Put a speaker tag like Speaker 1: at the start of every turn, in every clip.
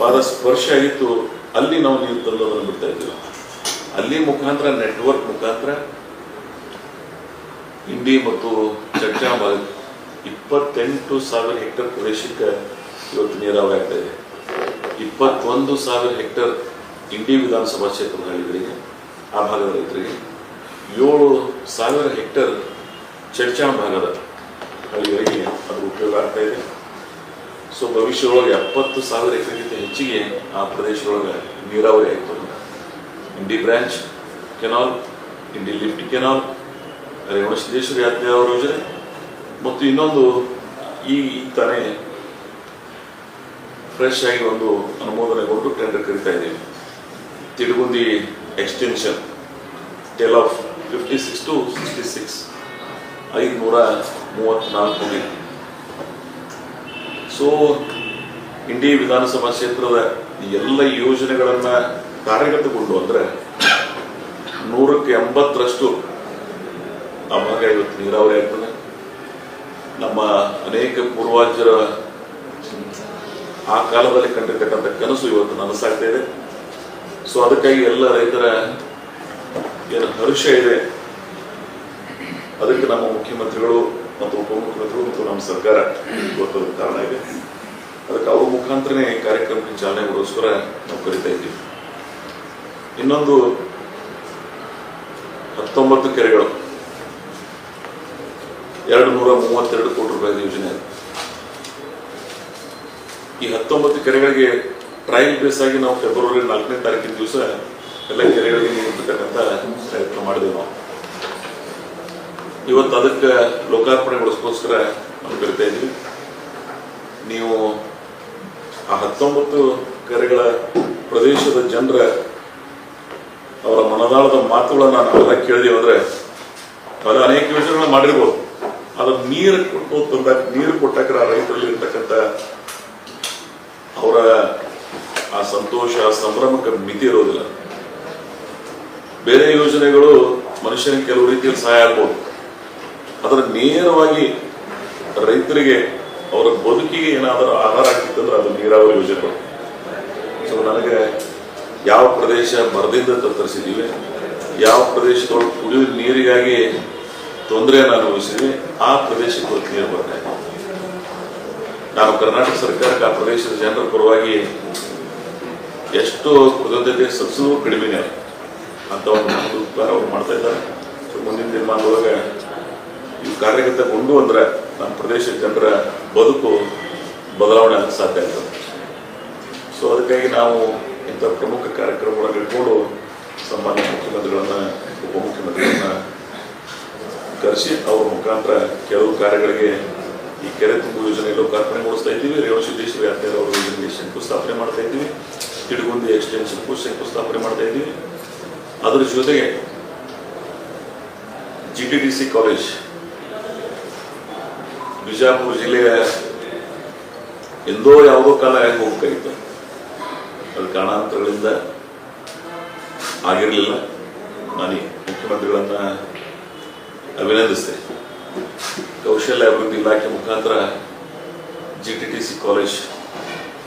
Speaker 1: ಪಾದ ಸ್ಪರ್ಶ ಆಗಿತ್ತು, ಅಲ್ಲಿ ನಾವು ನೀರು ತಂದೋದನ್ನು ಬಿಡ್ತಾ ಇದ್ದೀವಿ. ಅಲ್ಲಿ ಮುಖಾಂತರ ನೆಟ್ವರ್ಕ್ ಮುಖಾಂತರ ಇಂಡಿ ಮತ್ತು ಚರ್ಚಾ 28,000 ಹೆಕ್ಟೇರ್ ಪ್ರದೇಶಕ್ಕೆ ಇವತ್ತು ನೀರಾವರಿ ಆಗ್ತಾ ಇದೆ. 21,000 ಹೆಕ್ಟೇರ್ ಇಂಡಿ ವಿಧಾನಸಭಾ ಕ್ಷೇತ್ರದ ಹಳ್ಳಿಗಳಿಗೆ, ಆ ಭಾಗದ ರೈತರಿಗೆ, 7,000 ಹೆಕ್ಟೇರ್ ಚರ್ಚಾ ಭಾಗದ ಹಳ್ಳಿಗಳಿಗೆ ಅದು ಉಪಯೋಗ ಆಗ್ತಾ ಇದೆ. ಸೊ ಭವಿಷ್ಯದೊಳಗೆ 70,000 ಎಕರೆಗಿಂತ ಹೆಚ್ಚಿಗೆ ಆ ಪ್ರದೇಶದೊಳಗೆ ನೀರಾವರಿ ಆಯಿತು. ಇಂಡಿ ಬ್ರಾಂಚ್ ಕೆನಾಲ್, ಇಂಡಿ ಲಿಫ್ಟ್ ಕೆನಾಲ್, ರೇವಣಸಿದ್ದೇಶ್ವರ ಯಾತ್ರೆ ಅವರ ಯೋಜನೆ ಮತ್ತು ಇನ್ನೊಂದು ಈ ತಾನೇ ಫ್ರೆಶ್ ಆಗಿ ಒಂದು ಅನುಮೋದನೆಗೊಂಡು ಟೆಂಡರ್ ಕರೀತಾ ಇದ್ದೀವಿ. Tidagundi extension tell of 56 to 66 534 ಕೋಟಿ. ಸೊ ಇಂಡಿ ವಿಧಾನಸಭಾ ಕ್ಷೇತ್ರದ ಎಲ್ಲ ಯೋಜನೆಗಳನ್ನ ಕಾರ್ಯಗತಗೊಂಡು ಅಂದ್ರೆ 180% ಆ ಭಾಗ ಇವತ್ತು ನೀರಾವರಿ ಆಗ್ತದೆ. ನಮ್ಮ ಅನೇಕ ಪೂರ್ವಜರ ಆ ಕಾಲದಲ್ಲಿ ಕಂಡಿರ್ತಕ್ಕಂಥ ಕನಸು ಇವತ್ತು ನನಸಾಗ್ತಾ ಇದೆ. ಸೊ ಅದಕ್ಕಾಗಿ ಎಲ್ಲ ರೈತರ ಏನು ಹರ್ಷ ಇದೆ, ಅದಕ್ಕೆ ನಮ್ಮ ಮುಖ್ಯಮಂತ್ರಿಗಳು ಮತ್ತು ಉಪಮುಖ್ಯಮಂತ್ರಿಗಳು ಮತ್ತು ನಮ್ಮ ಸರ್ಕಾರ ಇವತ್ತು ಕಾರಣ ಇದೆ. ಅದಕ್ಕೆ ಅವ್ರ ಮುಖಾಂತರನೇ ಕಾರ್ಯಕ್ರಮಕ್ಕೆ ಚಾಲನೆ ಕೊಡೋಸ್ಕರ ನಾವು ಕರಿತಾ ಇದ್ದೀವಿ. ಇನ್ನೊಂದು 19 ಕೆರೆಗಳು 232 ಕೋಟಿ ರೂಪಾಯಿ ಯೋಜನೆ. ಈ 19 ಕೆರೆಗಳಿಗೆ ಟ್ರಯಲ್ ಬೇಸ್ ಆಗಿ ನಾವು ಫೆಬ್ರವರಿ 4ನೇ ತಾರೀಕಿನ ದಿವಸ ಎಲ್ಲ ಕೆರೆಗಳಿಗೆ ನೀರು ಬಿಡ್ತಕ್ಕಂಥ ಪ್ರಯತ್ನ ಮಾಡಿದೆವು. ನಾವು ಇವತ್ತು ಅದಕ್ಕೆ ಲೋಕಾರ್ಪಣೆಗೊಳಿಸ್ಕೋಸ್ಕರ ನಾವು ಕರಿತಾ ಇದ್ದೀವಿ. ನೀವು ಆ 19 ಕೆರೆಗಳ ಪ್ರದೇಶದ ಜನರ ಅವರ ಮನದಾಳದ ಮಾತುಗಳನ್ನ ನಾವೆಲ್ಲ ಕೇಳಿದೀವಿ. ಅಂದ್ರೆ ಅವೆಲ್ಲ ಅನೇಕ ಯೋಜನೆಗಳನ್ನ ಮಾಡಿರ್ಬೋದು, ಅದ್ರ ನೀರು ಕೊಟ್ಟಾಕ ರೈತರಲ್ಲಿ ಇರ್ತಕ್ಕಂಥ ಅವರ ಆ ಸಂತೋಷ, ಆ ಸಂಭ್ರಮಕ್ಕೆ ಮಿತಿ ಇರೋದಿಲ್ಲ. ಬೇರೆ ಯೋಜನೆಗಳು ಮನುಷ್ಯನಿಗೆ ಕೆಲವು ರೀತಿಯಲ್ಲಿ ಸಹಾಯ ಆಗ್ಬೋದು, ಅದರ ನೇರವಾಗಿ ರೈತರಿಗೆ ಅವರ ಬದುಕಿಗೆ ಏನಾದರೂ ಆಧಾರ ಆಗ್ತಿತ್ತಂದ್ರೆ ಅದು ನೀರಾವರಿ ಯೋಜನೆಗಳು. ಸೊ ನನಗೆ ಯಾವ ಪ್ರದೇಶ ಬರದಿಂದ ತತ್ತರಿಸಿದ್ದೀವಿ, ಯಾವ ಪ್ರದೇಶದೊಳಗೆ ಕುಡಿಯುವ ನೀರಿಗಾಗಿ ತೊಂದರೆಯನ್ನು ಅನುಭವಿಸಿದ್ವಿ, ಆ ಪ್ರದೇಶಕ್ಕೆ ಇವತ್ತು ನೀರು ಬರ್ತಾ ಇದೆ. ನಾನು ಕರ್ನಾಟಕ ಸರ್ಕಾರಕ್ಕೆ ಆ ಪ್ರದೇಶದ ಜನರ ಪರವಾಗಿ ಎಷ್ಟು ಕೃತಜ್ಞತೆ ಸಲ್ಲಿಸೋದು ಕಡಿಮೆನೇ ಅಂತ ಒಂದು ಉಪಕಾರ ಅವ್ರು ಮಾಡ್ತಾ ಇದ್ದಾರೆ. ಸೊ ಮುಂದಿನ ದಿನಮಾನದೊಳಗೆ ಈ ಕಾರ್ಯಗತಗೊಂಡು ಅಂದ್ರೆ ನಮ್ಮ ಪ್ರದೇಶದ ಜನರ ಬದುಕು ಬದಲಾವಣೆ ಸಾಧ್ಯ ಆಗ್ತದೆ. ಸೊ ಅದಕ್ಕಾಗಿ ನಾವು ಇಂಥ ಪ್ರಮುಖ ಕಾರ್ಯಕ್ರಮಗಳನ್ನು ಇಟ್ಕೊಂಡು ಸಾಮಾನ್ಯ ಮುಖ್ಯಮಂತ್ರಿಗಳನ್ನ, ಉಪಮುಖ್ಯಮಂತ್ರಿಗಳನ್ನ ಕರೆಸಿ ಅವ್ರ ಮುಖಾಂತರ ಕೆಲವು ಕಾರ್ಯಗಳಿಗೆ ಈ ಕೆರೆ ತುಂಬು ಯೋಜನೆ ಲೋಕಾರ್ಪಣೆಗೊಳಿಸ್ತಾ ಇದ್ದೀವಿ. ರೇವಣಸಿದ್ದೇಶ್ವರ ಯಾತ್ರೆ ಅವರ ಯೋಜನೆಗೆ ಶಂಕುಸ್ಥಾಪನೆ ಮಾಡ್ತಾ ಇದ್ದೀವಿ. ತಿಡುಗುಂದಿ ಎಕ್ಸ್ಟೆನ್ಷನ್ಗೂ ಶಂಕುಸ್ಥಾಪನೆ ಮಾಡ್ತಾ ಇದ್ದೀವಿ. ಅದರ ಜೊತೆಗೆ GTTC ಕಾಲೇಜ್ ಬಿಜಾಪುರ ಜಿಲ್ಲೆಯ ಎಂದೋ ಯಾವುದೋ ಕಾಲ ಹೋಗ್ಬೇಕಾಗಿತ್ತು, ಅದು ಕಾರಣಾಂತರಗಳಿಂದ ಆಗಿರಲಿಲ್ಲ. ನಾನು ಮುಖ್ಯಮಂತ್ರಿಗಳನ್ನ ಅಭಿನಂದಿಸ್ತೇನೆ. ಕೌಶಲ್ಯ ಅಭಿವೃದ್ಧಿ ಇಲಾಖೆ ಮುಖಾಂತರ GTTC ಕಾಲೇಜ್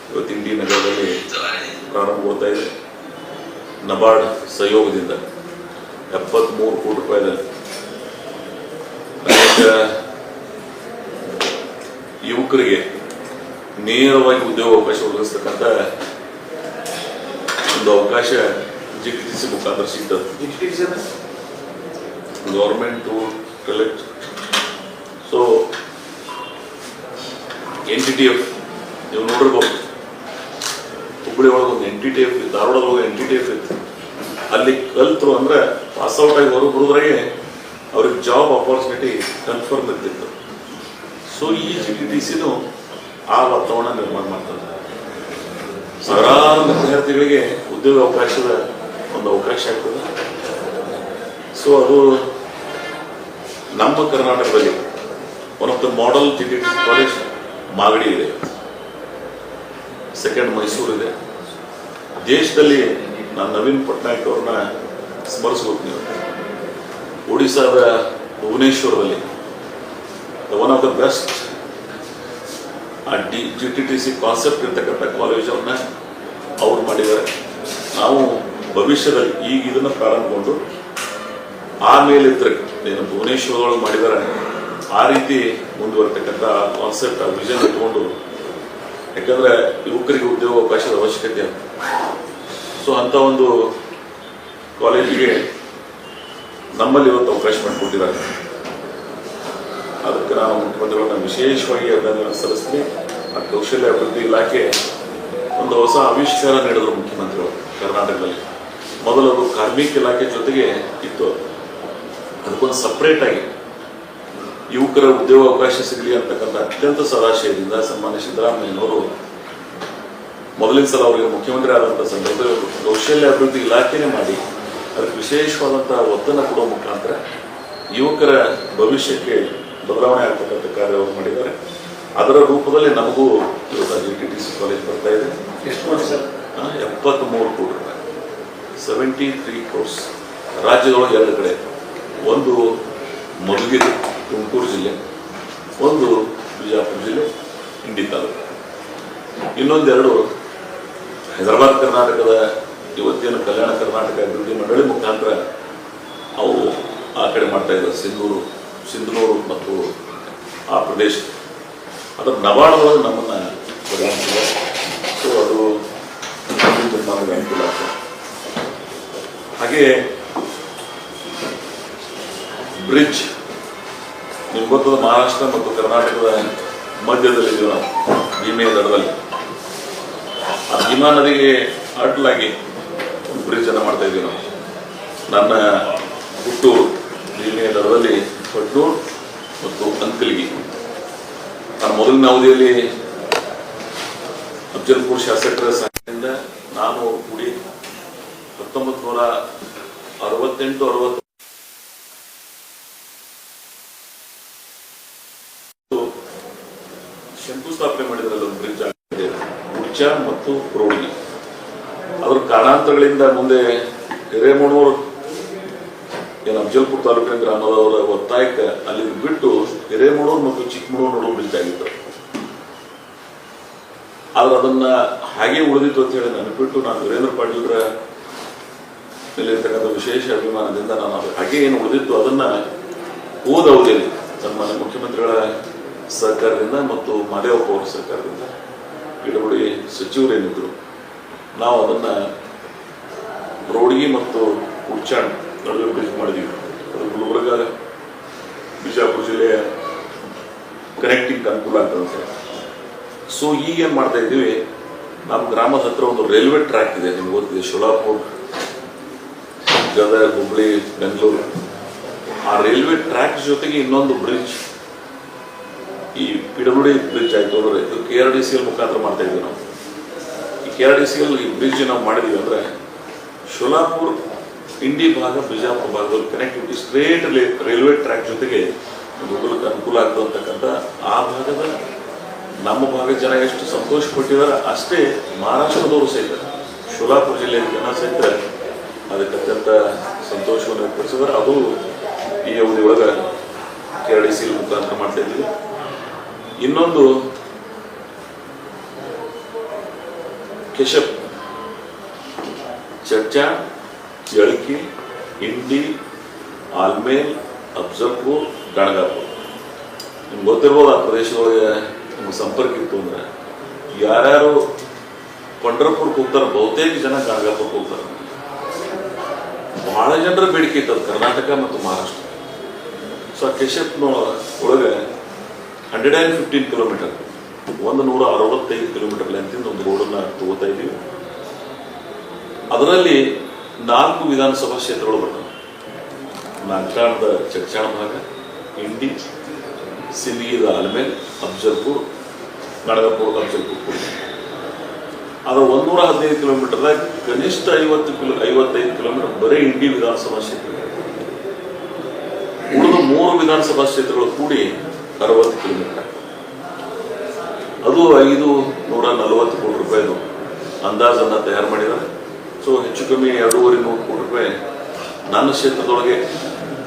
Speaker 1: ಇವತ್ತು ಇಂಡಿ ನಗರದಲ್ಲಿ ಪ್ರಾರಂಭಗೊಳ್ತಾ ಇದೆ. ನಬಾರ್ಡ್ ಸಹಯೋಗದಿಂದ 73 ಕೋಟಿ ರೂಪಾಯಿದಲ್ಲಿ ಅನೇಕ ಯುವಕರಿಗೆ ನೇರವಾಗಿ ಉದ್ಯೋಗ ಅವಕಾಶ ಒದಗಿಸ್ತಕ್ಕಂಥ ಒಂದು ಅವಕಾಶ GTTC ಮುಖಾಂತರ ಸಿಗ್ತದೆ. Government to collect. So NTTF ನೀವು ನೋಡಿರ್ಬೋದು, ಹುಬ್ಬಳ್ಳಿ ಒಳಗೆ ಒಂದು NTTF, ಧಾರವಾಡದೊಳಗೆ NTTF ಇತ್ತು. ಅಲ್ಲಿ ಕಲ್ತರು ಅಂದ್ರೆ ಪಾಸ್ಔಟ್ ಆಗಿ ಹೊರಗೆ ಬರೋದ್ರಾಗೆ ಅವ್ರಿಗೆ ಜಾಬ್ ಆಪರ್ಚುನಿಟಿ ಕನ್ಫರ್ಮ್ ಇರ್ತಿತ್ತು. ಸೊ ಈ GTTCನೂ ಆ ವಾತಾವರಣ ನಿರ್ಮಾಣ ಮಾಡ್ತಾರೆ. ಸಾವಿರಾರು ವಿದ್ಯಾರ್ಥಿಗಳಿಗೆ ಉದ್ಯೋಗ ಅವಕಾಶದ ಒಂದು ಅವಕಾಶ ಆಗ್ತದೆ. ಸೊ ಅದು ನಮ್ಮ ಕರ್ನಾಟಕದಲ್ಲಿ one of the model GTTC college Magadi ಇದೆ, ಸೆಕೆಂಡ್ ಮೈಸೂರು ಇದೆ. ದೇಶದಲ್ಲಿ ನಾನು ನವೀನ್ ಪಟ್ನಾಯಕ್ ಅವ್ರನ್ನ ಸ್ಮರಿಸ್ಬೇಕು. ನೀವು ಒಡಿಸ್ಸಾದ ಭುವನೇಶ್ವರದಲ್ಲಿ ಒನ್ ಆಫ್ ದ ಬೆಸ್ಟ್ ಆ GTTC ಕಾನ್ಸೆಪ್ಟ್ ಇರ್ತಕ್ಕಂಥ ಕಾಲೇಜ್ ಅವ್ರನ್ನ ಅವ್ರು ಮಾಡಿದ್ದಾರೆ. ನಾವು ಭವಿಷ್ಯದಲ್ಲಿ ಈಗ ಇದನ್ನು ಪ್ರಾರಂಭಗೊಂಡು ಆಮೇಲೆ ಏನು ಭುವನೇಶ್ವರದೊಳಗೆ ಮಾಡಿದ್ದಾರೆ ಆ ರೀತಿ ಮುಂದುವರ್ತಕ್ಕಂಥ ಕಾನ್ಸೆಪ್ಟ್, ಆ ವಿಷನ್ ಇಟ್ಕೊಂಡು, ಯಾಕಂದ್ರೆ ಯುವಕರಿಗೆ ಉದ್ಯೋಗಾವಕಾಶದ ಅವಶ್ಯಕತೆ ಇದೆ. ಸೊ ಅಂತ ಒಂದು ಕಾಲೇಜಿಗೆ ನಮ್ಮಲ್ಲಿ ಇವತ್ತು ಅವಕಾಶ ಮಾಡಿಕೊಟ್ಟಿದ್ದಾರೆ. ಅದಕ್ಕೆ ನಾನು ಮುಖ್ಯಮಂತ್ರಿಗಳನ್ನ ವಿಶೇಷವಾಗಿ ಅಭಿನಂದನೆ ಸಲ್ಲಿಸ್ತೀನಿ. ಆ ಕೌಶಲ್ಯ ಅಭಿವೃದ್ಧಿ ಇಲಾಖೆ ಒಂದು ಹೊಸ ಆವಿಷ್ಕಾರ ನೀಡಿದ್ರು ಮುಖ್ಯಮಂತ್ರಿಗಳು ಕರ್ನಾಟಕದಲ್ಲಿ. ಮೊದಲು ಅದು ಕಾರ್ಮಿಕ ಇಲಾಖೆ ಜೊತೆಗೆ ಇತ್ತು. ಅದಕ್ಕೊಂದು ಸಪ್ರೇಟ್ ಆಗಿ ಯುವಕರ ಉದ್ಯೋಗಾವಕಾಶ ಸಿಗಲಿ ಅಂತಕ್ಕಂಥ ಅತ್ಯಂತ ಸದಾಶಯದಿಂದ ಸನ್ಮಾನ್ಯ ಸಿದ್ದರಾಮಯ್ಯನವರು ಮೊದಲಿನ ಸಲ ಅವರಿಗೆ ಮುಖ್ಯಮಂತ್ರಿ ಆದಂಥ ಸಂದರ್ಭದಲ್ಲಿ ಕೌಶಲ್ಯ ಅಭಿವೃದ್ಧಿ ಇಲಾಖೆನೇ ಮಾಡಿ ಅದಕ್ಕೆ ವಿಶೇಷವಾದಂತಹ ಒತ್ತನ್ನು ಕೊಡುವ ಮುಖಾಂತರ ಯುವಕರ ಭವಿಷ್ಯಕ್ಕೆ ಬದಲಾವಣೆ ಆಗ್ತಕ್ಕಂಥ ಕಾರ್ಯ ಅವರು ಮಾಡಿದ್ದಾರೆ. ಅದರ ರೂಪದಲ್ಲಿ ನಮಗೂ ಇವತ್ತು JTTC ಕಾಲೇಜ್ ಬರ್ತಾ ಇದೆ.
Speaker 2: ಎಷ್ಟು ಕೋಟಿ ಸರ್?
Speaker 1: 73 ಕೋಟಿ ರೂಪಾಯಿ, 73 crores. ರಾಜ್ಯದೊಳಗೆ 2 ಕಡೆ, ಒಂದು ಮಧುಗಿರಿ ತುಮಕೂರು ಜಿಲ್ಲೆ, ಒಂದು ಬಿಜಾಪುರ ಜಿಲ್ಲೆ ಇಂಡಿ ತಾಲೂಕು, ಇನ್ನೊಂದೆರಡು ಹೈದರಾಬಾದ್ ಕರ್ನಾಟಕದ ಇವತ್ತೇನು ಕಲ್ಯಾಣ ಕರ್ನಾಟಕ ಅಭಿವೃದ್ಧಿ ಮಂಡಳಿ ಮುಖಾಂತರ ಅವು ಆ ಕಡೆ ಮಾಡ್ತಾ ಇದ್ದಾರೆ. ಸಿಂಧನೂರು ಮತ್ತು ಆ ಪ್ರದೇಶ ಅದರ ನವಾಡದೊಳಗೆ ನಮ್ಮನ್ನು ಪರಿಗಣಿಸಿದೆ. ಸೊ ಅದು ನಮಗೆ ಅನುಕೂಲ ಆಗ್ತದೆ. ಹಾಗೆ ಬ್ರಿಡ್ಜ್ ನಿಮ್ಗೆ ಗೊತ್ತದ, ಮಹಾರಾಷ್ಟ್ರ ಮತ್ತು ಕರ್ನಾಟಕದ ಮಧ್ಯದಲ್ಲಿದ್ದೀವಿ ನಾವು, ಭೀಮೆಯ ದಡದಲ್ಲಿ. ಆ ಭೀಮಾ ನದಿಗೆ ಅಡ್ಡಲಾಗಿ ಒಂದು ಬ್ರಿಡ್ಜ್ ಅನ್ನು ಮಾಡ್ತಾ ಇದ್ದೀವಿ ನಾವು. ನನ್ನ ಹುಟ್ಟೂರು ಭೀಮೆಯ ದಡದಲ್ಲಿ ಪಡ್ನೂರು ಮತ್ತು ಅಂಕಲ್ಗಿ. ನಾನು ಮೊದಲಿನ ಅವಧಿಯಲ್ಲಿ ಅಫ್ಜಲ್ಪುರ್ ಶಾಸಕರ ಸಹಾಯದಿಂದ ನಾನು ಕೂಡಿ 1968-60 ಶಂಕುಸ್ಥಾಪನೆ ಮಾಡಿದ್ರಲ್ಲ ಒಂದು ಬ್ರಿಡ್ಜ್ ಆಗಿದೆ, ಉಡ್ಚ ಮತ್ತು ರೋಡ್ಗಿ. ಅದ್ರ ಕಾರಣಾಂತರಗಳಿಂದ ಮುಂದೆ ಹಿರೇಮಣೂರು ಏನು ಅಫ್ಜಲ್ಪುರ್ ತಾಲೂಕಿನ ಗ್ರಾಮದವರ ಒತ್ತಾಯಕ್ಕೆ ಅಲ್ಲಿ ಬಿಟ್ಟು ಹಿರೇಮಣೂರು ಮತ್ತು ಚಿಕ್ಕಮಗಳೂರು ನಡುವೆ ಬ್ರಿಡ್ಜ್ ಆಗಿತ್ತು. ಆದ್ರೆ ಅದನ್ನ ಹಾಗೆ ಉಳಿದಿತ್ತು ಅಂತ ಹೇಳಿ ನೆನಪಿಟ್ಟು ನಾನು ವೀರೇಂದ್ರ ಪಾಟೀಲ್ರ ಮೇಲಿರ್ತಕ್ಕಂಥ ವಿಶೇಷ ಅಭಿಮಾನದಿಂದ ನಾನು ಅದು ಹಾಗೆ ಏನು ಉಳಿದಿತ್ತು ಅದನ್ನ ಹೋದ ಅವಧಿಯಲ್ಲಿ ಸನ್ಮಾನ್ಯ ಮುಖ್ಯಮಂತ್ರಿಗಳ ಸಹಕಾರದಿಂದ ಮತ್ತು ಮಾದೇವಪ್ಪ ಅವರ ಸಹಕಾರದಿಂದ ಗಿಡಗುಡಿ ಸಚಿವರೇನಿದ್ರು ನಾವು ಅದನ್ನ ರೋಡ್ಗಿ ಮತ್ತು ಉಡ್ಚಾಣ್ ನಡುವೆ ಬ್ರಿಡ್ಜ್ ಮಾಡಿದೀವಿ. ಅದು ಗುಲ್ಬರ್ಗ ಬಿಜಾಪುರ ಜಿಲ್ಲೆಯ ಕನೆಕ್ಟಿಂಗ್ ಅನುಕೂಲ ಆಗ್ತದೆ. ಸೊ ಈಗ ಏನು ಮಾಡ್ತಾ ಇದ್ದೀವಿ, ನಮ್ಮ ಗ್ರಾಮದ ಹತ್ರ ಒಂದು ರೈಲ್ವೆ ಟ್ರ್ಯಾಕ್ ಇದೆ, ನಿಮ್ಗೆ ಗೊತ್ತಿದೆ, ಶೋಲಾಪುರ್, ಗದಗ, ಹುಬ್ಳಿ, ಬೆಂಗಳೂರು. ಆ ರೈಲ್ವೆ ಟ್ರ್ಯಾಕ್ ಜೊತೆಗೆ ಇನ್ನೊಂದು ಬ್ರಿಡ್ಜ್, ಈ ಪಿಡಗುಡಿ ಬ್ರಿಡ್ಜ್ ಆಯ್ತು ಅಂದ್ರೆ ಇದು KRDCL ಮುಖಾಂತರ ಮಾಡ್ತಾ ಇದ್ವಿ ನಾವು. ಈ KRDCL ಈ ಬ್ರಿಡ್ಜ್ ನಾವು ಮಾಡಿದೀವಿ ಅಂದ್ರೆ ಶೋಲಾಪುರ್ ಇಂಡಿ ಭಾಗ ಬಿಜಾಪುರ ಭಾಗದಲ್ಲಿ ಕನೆಕ್ಟಿವಿಟಿ ಸ್ಟ್ರೇಟ್ ರೈಲ್ವೆ ಟ್ರ್ಯಾಕ್ ಜೊತೆಗೆ ಹೋಗಲಿಕ್ಕೆ ಅನುಕೂಲ ಆಗ್ತದೆ ಅಂತಕ್ಕಂಥ ಆ ಭಾಗದ ನಮ್ಮ ಭಾಗದ ಜನ ಎಷ್ಟು ಸಂತೋಷ ಪಟ್ಟಿದ್ದಾರೆ ಅಷ್ಟೇ ಮಹಾರಾಷ್ಟ್ರದವರು ಸಹಿತ, ಶೋಲಾಪುರ ಜಿಲ್ಲೆಯ ಜನ ಸಹಿತ ಅದಕ್ಕೆ ಅತ್ಯಂತ ಸಂತೋಷವನ್ನು ವ್ಯಕ್ತಪಡಿಸಿದ್ದಾರೆ. ಅದು ಈ ಅವಧಿ ಒಳಗೆ KRDCL ಮುಖಾಂತರ ಮಾಡ್ತಾ ಇದ್ದೀವಿ. ಇನ್ನೊಂದು ಕೆಶಪ್, ಚರ್ಚಾ, ಜಳಕಿ, ಇಂಡಿ, ಆಲ್ಮೇಲ್, ಅಫ್ಜಲ್ಪುರ್, ಗಣಗಾಪುರ. ನಿಮ್ಗೆ ಗೊತ್ತಿರ್ಬೋದು ಆ ಪ್ರದೇಶದೊಳಗೆ ನಿಮ್ಗೆ ಸಂಪರ್ಕ ಇತ್ತು ಅಂದ್ರೆ ಯಾರ್ಯಾರು ಪಂಡ್ರಪುರಕ್ಕೆ ಹೋಗ್ತಾರೆ, ಬಹುತೇಕ ಜನ ಗಣಗಾಪುರಕ್ಕೆ ಹೋಗ್ತಾರೆ. ಬಹಳ ಜನರ ಬೇಡಿಕೆ ಇತ್ತು ಕರ್ನಾಟಕ ಮತ್ತು ಮಹಾರಾಷ್ಟ್ರ. ಸೊ ಆ ಕೆಶಪ್ನ ಒಳಗೆ 115 ಕಿಲೋಮೀಟರ್, 165 ಕಿಲೋಮೀಟರ್ ಲೆಂತಿಂದ ಒಂದು ರೋಡನ್ನು ತಗೋತಾ ಇದ್ದೀವಿ. ಅದರಲ್ಲಿ 4 ವಿಧಾನಸಭಾ ಕ್ಷೇತ್ರಗಳು ಬರ್ತವೆ. ನಾಗ್ಟಾಣದ ಚಡ್ಚಾಣ ಭಾಗ, ಇಂಡಿ, ಸಿಂದಗಿದ ಆಲ್ಮೇಲ್, ಅಫ್ಜಲ್ಪುರ್, ಗಣಗಾಪುರ, ಅಫ್ಜಲ್ಪುರ್. ಅದರ 115 ಕಿಲೋಮೀಟರ್ದಾಗ ಕನಿಷ್ಠ 55 ಕಿಲೋಮೀಟರ್ ಬರೀ ಇಂಡಿ ವಿಧಾನಸಭಾ ಕ್ಷೇತ್ರ. ಉಳಿದ 3 ವಿಧಾನಸಭಾ ಕ್ಷೇತ್ರಗಳು ಕೂಡಿ 60 ಕಿಲೋಮೀಟರ್. ಅದು 540 ಕೋಟಿ ರೂಪಾಯಿದು ಅಂದಾಜನ್ನು ತಯಾರು ಮಾಡಿದ್ದಾರೆ. ಸೊ ಹೆಚ್ಚು ಕಮ್ಮಿ 250 ಕೋಟಿ ರೂಪಾಯಿ ನನ್ನ ಕ್ಷೇತ್ರದೊಳಗೆ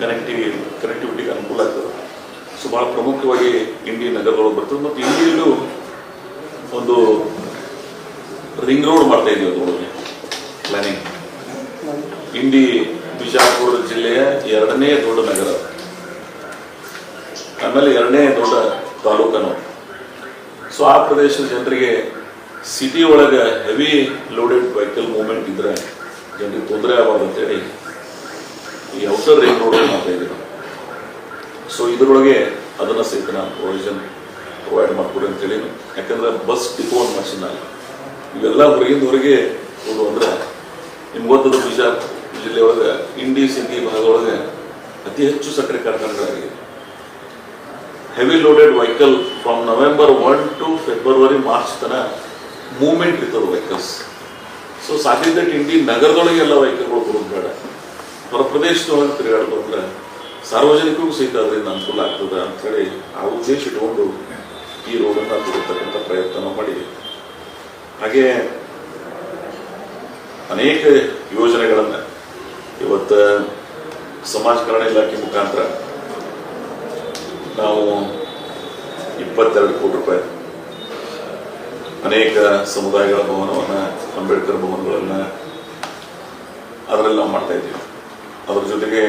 Speaker 1: ಕನೆಕ್ಟಿವಿಟಿಗೆ ಅನುಕೂಲ ಆಗ್ತದೆ. ಸೊ ಬಹಳ ಪ್ರಮುಖವಾಗಿ ಇಂಡಿ ನಗರದೊಳಗೆ ಬರ್ತದೆ. ಮತ್ತು ಇಂಡಿಯಲ್ಲೂ ಒಂದು ರಿಂಗ್ ರೋಡ್ ಮಾಡ್ತಾ ಇದೀವಿ ಅದರೊಳಗೆ ಪ್ಲಾನಿಂಗ್. ಇಂಡಿ ಬಿಜಾಪುರ ಜಿಲ್ಲೆಯ 2ನೇ ದೊಡ್ಡ ನಗರ, ಆಮೇಲೆ 2ನೇ ದೊಡ್ಡ ತಾಲೂಕನು. ಸೊ ಆ ಪ್ರದೇಶದ ಜನರಿಗೆ ಸಿಟಿ ಒಳಗೆ ಹೆವಿ ಲೋಡೆಡ್ ವೆಹಿಕಲ್ ಮೂವ್ಮೆಂಟ್ ಇದ್ರೆ ಜನರಿಗೆ ತೊಂದರೆ ಆಗಬಾರ್ದು ಅಂತೇಳಿ ಈ ಔಟರ್ ರಿಂಗ್ ರೋಡ್ ಮಾಡ್ತಾ ಇದ್ದೀವಿ. ಸೊ ಇದರೊಳಗೆ ಅದನ್ನ ಸಹಿತ ನಾನು ಪ್ರೊವಿಷನ್ ಪ್ರೊವೈಡ್ ಮಾಡ್ಕೊಡಿ ಅಂತೇಳಿ, ಯಾಕಂದ್ರೆ ಬಸ್ ಡಿಪೋ ಒಂದು ಮಷಿನ್ ಆಗಿ ಇವೆಲ್ಲ ಹೊರಗೆ ಹೋದು ಅಂದ್ರೆ ನಿಮ್ಗೆ ಗೊತ್ತದ ಬಿಜಾಪುರ ಜಿಲ್ಲೆಯೊಳಗೆ ಇಂಡಿ ಸಿಟಿ ಭಾಗದೊಳಗೆ ಅತಿ ಹೆಚ್ಚು ಸಕ್ಕರೆ ಕಾರ್ಖಾನೆಗಳಾಗಿದೆ. Heavy loaded vehicle from November 1 to February March ತನ ಮೂವ್ಮೆಂಟ್ ಇರ್ತದೆ ವೆಹಿಕಲ್ಸ್. ಸೊ ಸಾಧ್ಯತೆ ಇಂಡಿ ನಗರದೊಳಗೆ ಎಲ್ಲ ವೆಹಿಕಲ್ಗಳು ಬರೋದು ಬೇಡ, ಹೊರ ಪ್ರದೇಶದೊಳಗೆ ತಿರುಗಾಡೋದು ಅಂದ್ರೆ ಸಾರ್ವಜನಿಕರಿಗೂ ಸಹಿತ ಅದರಿಂದ ಅನುಕೂಲ ಆಗ್ತದೆ ಅಂತೇಳಿ ಆ ಉದ್ದೇಶ ಇಟ್ಕೊಂಡು ಈ ರೋಡನ್ನು ಕೊಡತಕ್ಕಂಥ ಪ್ರಯತ್ನ ನಾವು ಮಾಡಿದ್ದೀವಿ. ಹಾಗೆ ಅನೇಕ ಯೋಜನೆಗಳನ್ನು ಇವತ್ತು ಸಮಾಜ ಕಲ್ಯಾಣ ಇಲಾಖೆ ಮುಖಾಂತರ ನಾವು 22 ಕೋಟಿ ರೂಪಾಯಿ ಅನೇಕ ಸಮುದಾಯಗಳ ಭವನವನ್ನು, ಅಂಬೇಡ್ಕರ್ ಭವನಗಳನ್ನು ಅದರಲ್ಲಿ ನಾವು ಮಾಡ್ತಾ ಇದ್ದೀವಿ. ಅದರ ಜೊತೆಗೆ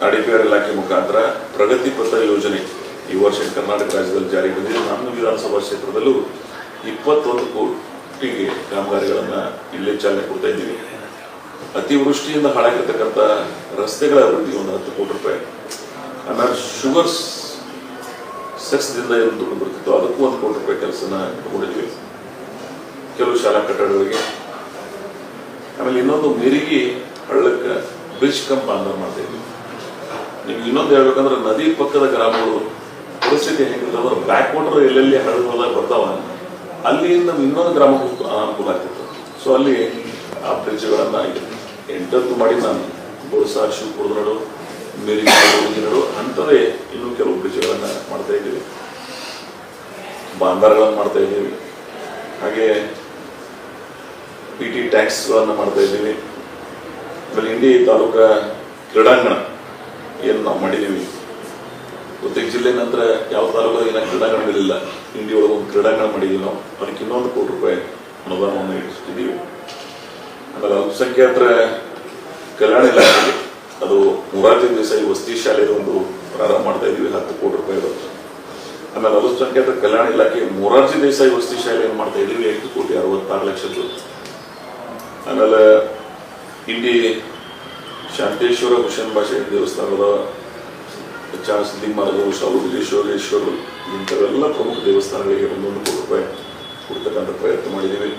Speaker 1: RDPR ಇಲಾಖೆ ಮುಖಾಂತರ ಪ್ರಗತಿ ಪಥ ಯೋಜನೆ ಈ ವರ್ಷ ಕರ್ನಾಟಕ ರಾಜ್ಯದಲ್ಲಿ ಜಾರಿಗೆ ಬಂದಿದೆ. ನಮ್ಮ ವಿಧಾನಸಭಾ ಕ್ಷೇತ್ರದಲ್ಲೂ 21 ಕೋಟಿಗೆ ಕಾಮಗಾರಿಗಳನ್ನು ಇಲ್ಲೇ ಚಾಲನೆ ಕೊಡ್ತಾ ಇದ್ದೀವಿ. ಅತಿವೃಷ್ಟಿಯಿಂದ ಹಾಳಾಗಿರ್ತಕ್ಕಂಥ ರಸ್ತೆಗಳ ಅಭಿವೃದ್ಧಿ 10 ಕೋಟಿ ರೂಪಾಯಿ. ಆಮೇಲೆ ಶುಗರ್ ಸೆಕ್ಸ್ದಿಂದ ಏನು ದುಡ್ಡು ಬರ್ತಿತ್ತು ಅದಕ್ಕೂ 1 ಕೋಟಿ ರೂಪಾಯಿ ಕೆಲಸನ ತಗೊಂಡಿದ್ವಿ ಕೆಲವು ಶಾಲಾ ಕಟ್ಟಡಗಳಿಗೆ. ಆಮೇಲೆ ಇನ್ನೊಂದು ಮಿರಿಗಿ ಹಳ್ಳಕ್ಕೆ ಬ್ರಿಡ್ಜ್ ಕಮ್ ಬಾಂಧರ್ ಮಾಡ್ತಾ ಇದ್ವಿ. ನಿಮ್ಗೆ ಇನ್ನೊಂದು ಹೇಳ್ಬೇಕಂದ್ರೆ ನದಿ ಪಕ್ಕದ ಗ್ರಾಮಗಳು ಪರಿಸ್ಥಿತಿ ಹೆಂಗಿರ್ತದೆ, ಬ್ಯಾಕ್ ವಾಟರ್ ಎಲ್ಲೆಲ್ಲಿ ಹಳ್ಳದಾಗ ಬರ್ತಾವ ಅಲ್ಲಿಂದ ಇನ್ನೊಂದು ಗ್ರಾಮಕ್ಕೂ ಅನುಕೂಲ ಆಗ್ತಿತ್ತು. ಸೊ ಅಲ್ಲಿ ಆ ಬ್ರಿಡ್ಜ್ಗಳನ್ನ 8 ಮಾಡಿ ನಾನು ಬೋರ್ಸಾ, ಶಿವಪುರದನಡು, ಮೇರಿನಡು ಅಂಥದೇ ಇನ್ನೂ ಕೆಲವು ಬ್ರಿಡ್ಜ್ಗಳನ್ನ ಮಾಡ್ತಾ ಇದ್ದೀವಿ, ಬಾಂದಾರ್ಗಳನ್ನು ಮಾಡ್ತಾ ಇದ್ದೀವಿ. ಹಾಗೆ PT ಟ್ಯಾಕ್ಸ್ಗಳನ್ನು ಮಾಡ್ತಾ ಇದ್ದೀವಿ. ಆಮೇಲೆ ಇಂಡಿ ತಾಲೂಕಾ ಕ್ರೀಡಾಂಗಣ ಏನು ನಾವು ಮಾಡಿದ್ದೀವಿ. ಪ್ರತ್ಯೇಕ ಜಿಲ್ಲೆ ನಂತರ ಯಾವ ತಾಲೂಕು ಏನ ಕ್ರೀಡಾಂಗಣಗಳಿಲ್ಲ, ಇಂಡಿ ಒಳಗೆ ಒಂದು ಕ್ರೀಡಾಂಗಣ ಮಾಡಿದ್ದೀವಿ ನಾವು. ಅದಕ್ಕೆ ಇನ್ನೊಂದು 1 ಕೋಟಿ ರೂಪಾಯಿ ಅನುದಾನವನ್ನು ಇಟ್ಟಿದ್ದೀವಿ. ಆಮೇಲೆ ಅಲ್ಪಸಂಖ್ಯಾತರ ಕಲ್ಯಾಣ ಇಲಾಖೆಗೆ ಅದು ಮೊರಾರ್ಜಿ ದೇಸಾಯಿ ವಸತಿ ಶಾಲೆಗೆ ಒಂದು ಪ್ರಾರಂಭ ಮಾಡ್ತಾ ಇದ್ದೀವಿ, 10 ಕೋಟಿ ರೂಪಾಯಿ ಬರುತ್ತೆ. ಆಮೇಲೆ ಅಲ್ಪಸಂಖ್ಯಾತರ ಕಲ್ಯಾಣ ಇಲಾಖೆ ಮೊರಾರ್ಜಿ ದೇಸಾಯಿ ವಸತಿ ಶಾಲೆಯನ್ನು ಮಾಡ್ತಾ ಇದ್ದೀವಿ, 8,66,00,000. ಆಮೇಲೆ ಇಂಡಿ ಶಾಂತೇಶ್ವರ ಹುಸೇನ್ ಭಾಷೆ ದೇವಸ್ಥಾನದ ಸಿದ್ಧಿಮಾರ್ಗ, ಶಾಲುಗೇಶ್ವರೇಶ್ವರ ಇಂಥವೆಲ್ಲ ಪ್ರಮುಖ ದೇವಸ್ಥಾನಗಳಿಗೆ 1 ಕೋಟಿ ರೂಪಾಯಿ ಕೊಡ್ತಕ್ಕಂಥ ಪ್ರಯತ್ನ ಮಾಡಿದ್ದೀವಿ.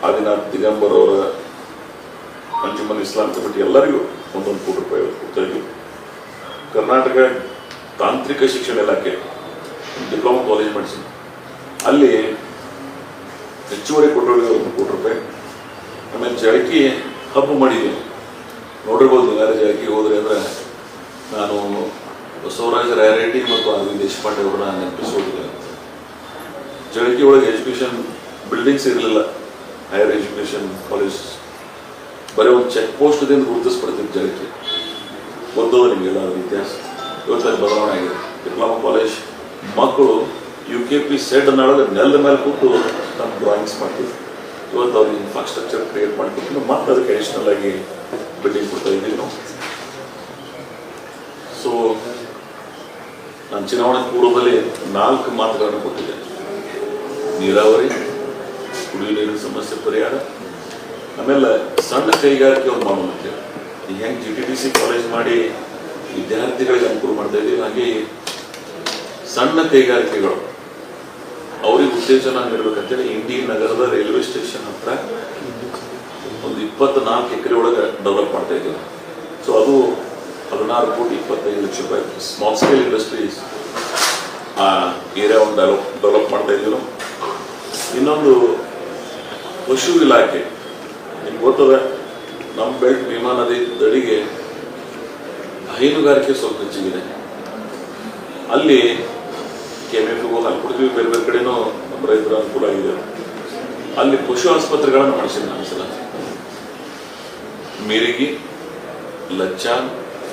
Speaker 1: ಆದಿನಾಥ್ ದಿಗಂಬರ್ ಅವರ ಅಂಜುಮನ್ ಇಸ್ಲಾಂ ಕಮಿಟಿ ಎಲ್ಲರಿಗೂ 1 ಕೋಟಿ ರೂಪಾಯಿ ಕೊಡ್ತಾ ಇದ್ದೀವಿ. ಕರ್ನಾಟಕ ತಾಂತ್ರಿಕ ಶಿಕ್ಷಣ ಇಲಾಖೆ ಡಿಪ್ಲೊಮಾ ಕಾಲೇಜ್ ಮಾಡಿಸಿದ್ವಿ, ಅಲ್ಲಿ ಹೆಚ್ಚುವರಿ ಕೊಟ್ಟವರಿಗೆ 1 ಕೋಟಿ ರೂಪಾಯಿ. ಆಮೇಲೆ ಜಳಕಿ ಹಬ್ಬ ಮಾಡಿದ್ದೀವಿ, ನೋಡಿರ್ಬೋದು. ಯಾರು ಜಳಕಿ ಹೋದ್ರೆ ಅಂದ್ರೆ ನಾನು ಬಸವರಾಜ ರಾಯರೆಡ್ಡಿ ಮತ್ತು RV ದೇಶಪಾಂಡೆ ಅವರನ್ನ ನೆನಪಿಸೋದಿಲ್ಲ. ಜಳಕಿ ಒಳಗೆ ಎಜುಕೇಶನ್ ಬಿಲ್ಡಿಂಗ್ಸ್ ಇರಲಿಲ್ಲ, ಹೈಯರ್ ಎಜುಕೇಶನ್ ಕಾಲೇಜ್ ಬರೀ ಒಂದು ಚೆಕ್ ಪೋಸ್ಟ್ದಿಂದ ಗುರುತಿಸ್ಬಿಡ್ತಿತ್ತು ಜಳಕಿ. ಗೊತ್ತದ ನಿಮಗೆಲ್ಲ ಅದ್ರ ಇತಿಹಾಸ. ಇವತ್ತು ಬದಲಾವಣೆ ಆಗಿದೆ. ಡಿಪ್ಲೊಮಾ ಕಾಲೇಜ್ ಮಕ್ಕಳು UKP ಸೆಡ್ ಅನ್ನೋದು ನೆಲದ ಮೇಲೆ ಕೂತು ನಮ್ಮ ಡ್ರಾಯಿಂಗ್ಸ್ ಮಾಡ್ತಿದ್ರು. ಇವತ್ತು ಅವ್ರಿಗೆ ಇನ್ಫ್ರಾಸ್ಟ್ರಕ್ಚರ್ ಕ್ರಿಯೇಟ್ ಮಾಡಿಕೊಟ್ಟು ಮತ್ತೆ ಅದಕ್ಕೆ ಅಡಿಷನಲ್ ಆಗಿ ಬಿಲ್ಡಿಂಗ್ ಕೊಡ್ತಾ ಇದ್ದೀವಿ ನಾವು. ಸೊ ನಾನು ಚುನಾವಣೆ ಪೂರ್ವದಲ್ಲಿ 4 ಮಾತುಗಳನ್ನು ಕೊಟ್ಟಿದ್ದೆ: ನೀರಾವರಿ, ಕುಡಿಯುವ ನೀರಿನ ಸಮಸ್ಯೆ ಪರಿಹಾರ, ಆಮೇಲೆ ಸಣ್ಣ ಕೈಗಾರಿಕೆ ಒಂದು ಮಾಡೋಣ ಅಂತೇಳಿ. ಈಗ ಹೆಂಗೆ GTDC ಕಾಲೇಜ್ ಮಾಡಿ ವಿದ್ಯಾರ್ಥಿಗಳಿಗೆ ಅನುಕೂಲ ಮಾಡ್ತಾ ಇದ್ದೀವಿ, ಹಾಗೆ ಸಣ್ಣ ಕೈಗಾರಿಕೆಗಳು ಅವ್ರಿಗೆ ಉತ್ತೇಜನ ನೀಡಬೇಕಂತೇಳಿ ಇಂಡಿ ನಗರದ ರೈಲ್ವೆ ಸ್ಟೇಷನ್ ಹತ್ರ ಒಂದು 24 ಎಕರೆ ಒಳಗೆ ಡೆವಲಪ್ ಮಾಡ್ತಾ ಇದ್ದೀವಿ. ಸೊ ಅದು 16,25,00,000 ರೂಪಾಯಿ ಸ್ಮಾಲ್ ಸ್ಕೇಲ್ ಇಂಡಸ್ಟ್ರೀಸ್ ಆ ಏರಿಯಾ ಒಂದು ಡೆವಲಪ್ ಮಾಡ್ತಾ ಇದ್ದೀವಿ. ಇನ್ನೊಂದು ಪಶು ಇಲಾಖೆ, ನಿಮ್ಗೆ ಗೊತ್ತದ ನಮ್ಮ ಬೆಲ್ಟ್ ಭೀಮಾ ನದಿ ದಡಿಗೆ ಹೈನುಗಾರಿಕೆ ಸ್ವಲ್ಪ ಹೆಚ್ಚಿಗಿದೆ. ಅಲ್ಲಿ KMFಗೂ ಅಲ್ಲಿ ಕೊಡ್ತೀವಿ, ಬೇರೆ ಬೇರೆ ಕಡೆನೂ ನಮ್ಮ ರೈತರ ಅನುಕೂಲ ಆಗಿದೆ. ಅಲ್ಲಿ ಪಶು ಆಸ್ಪತ್ರೆಗಳನ್ನು ಮಾಡಿಸಿದ ನಾನು ಸಲ ಮಿರಿಗಿ, ಲಚ್ಚಾನ್,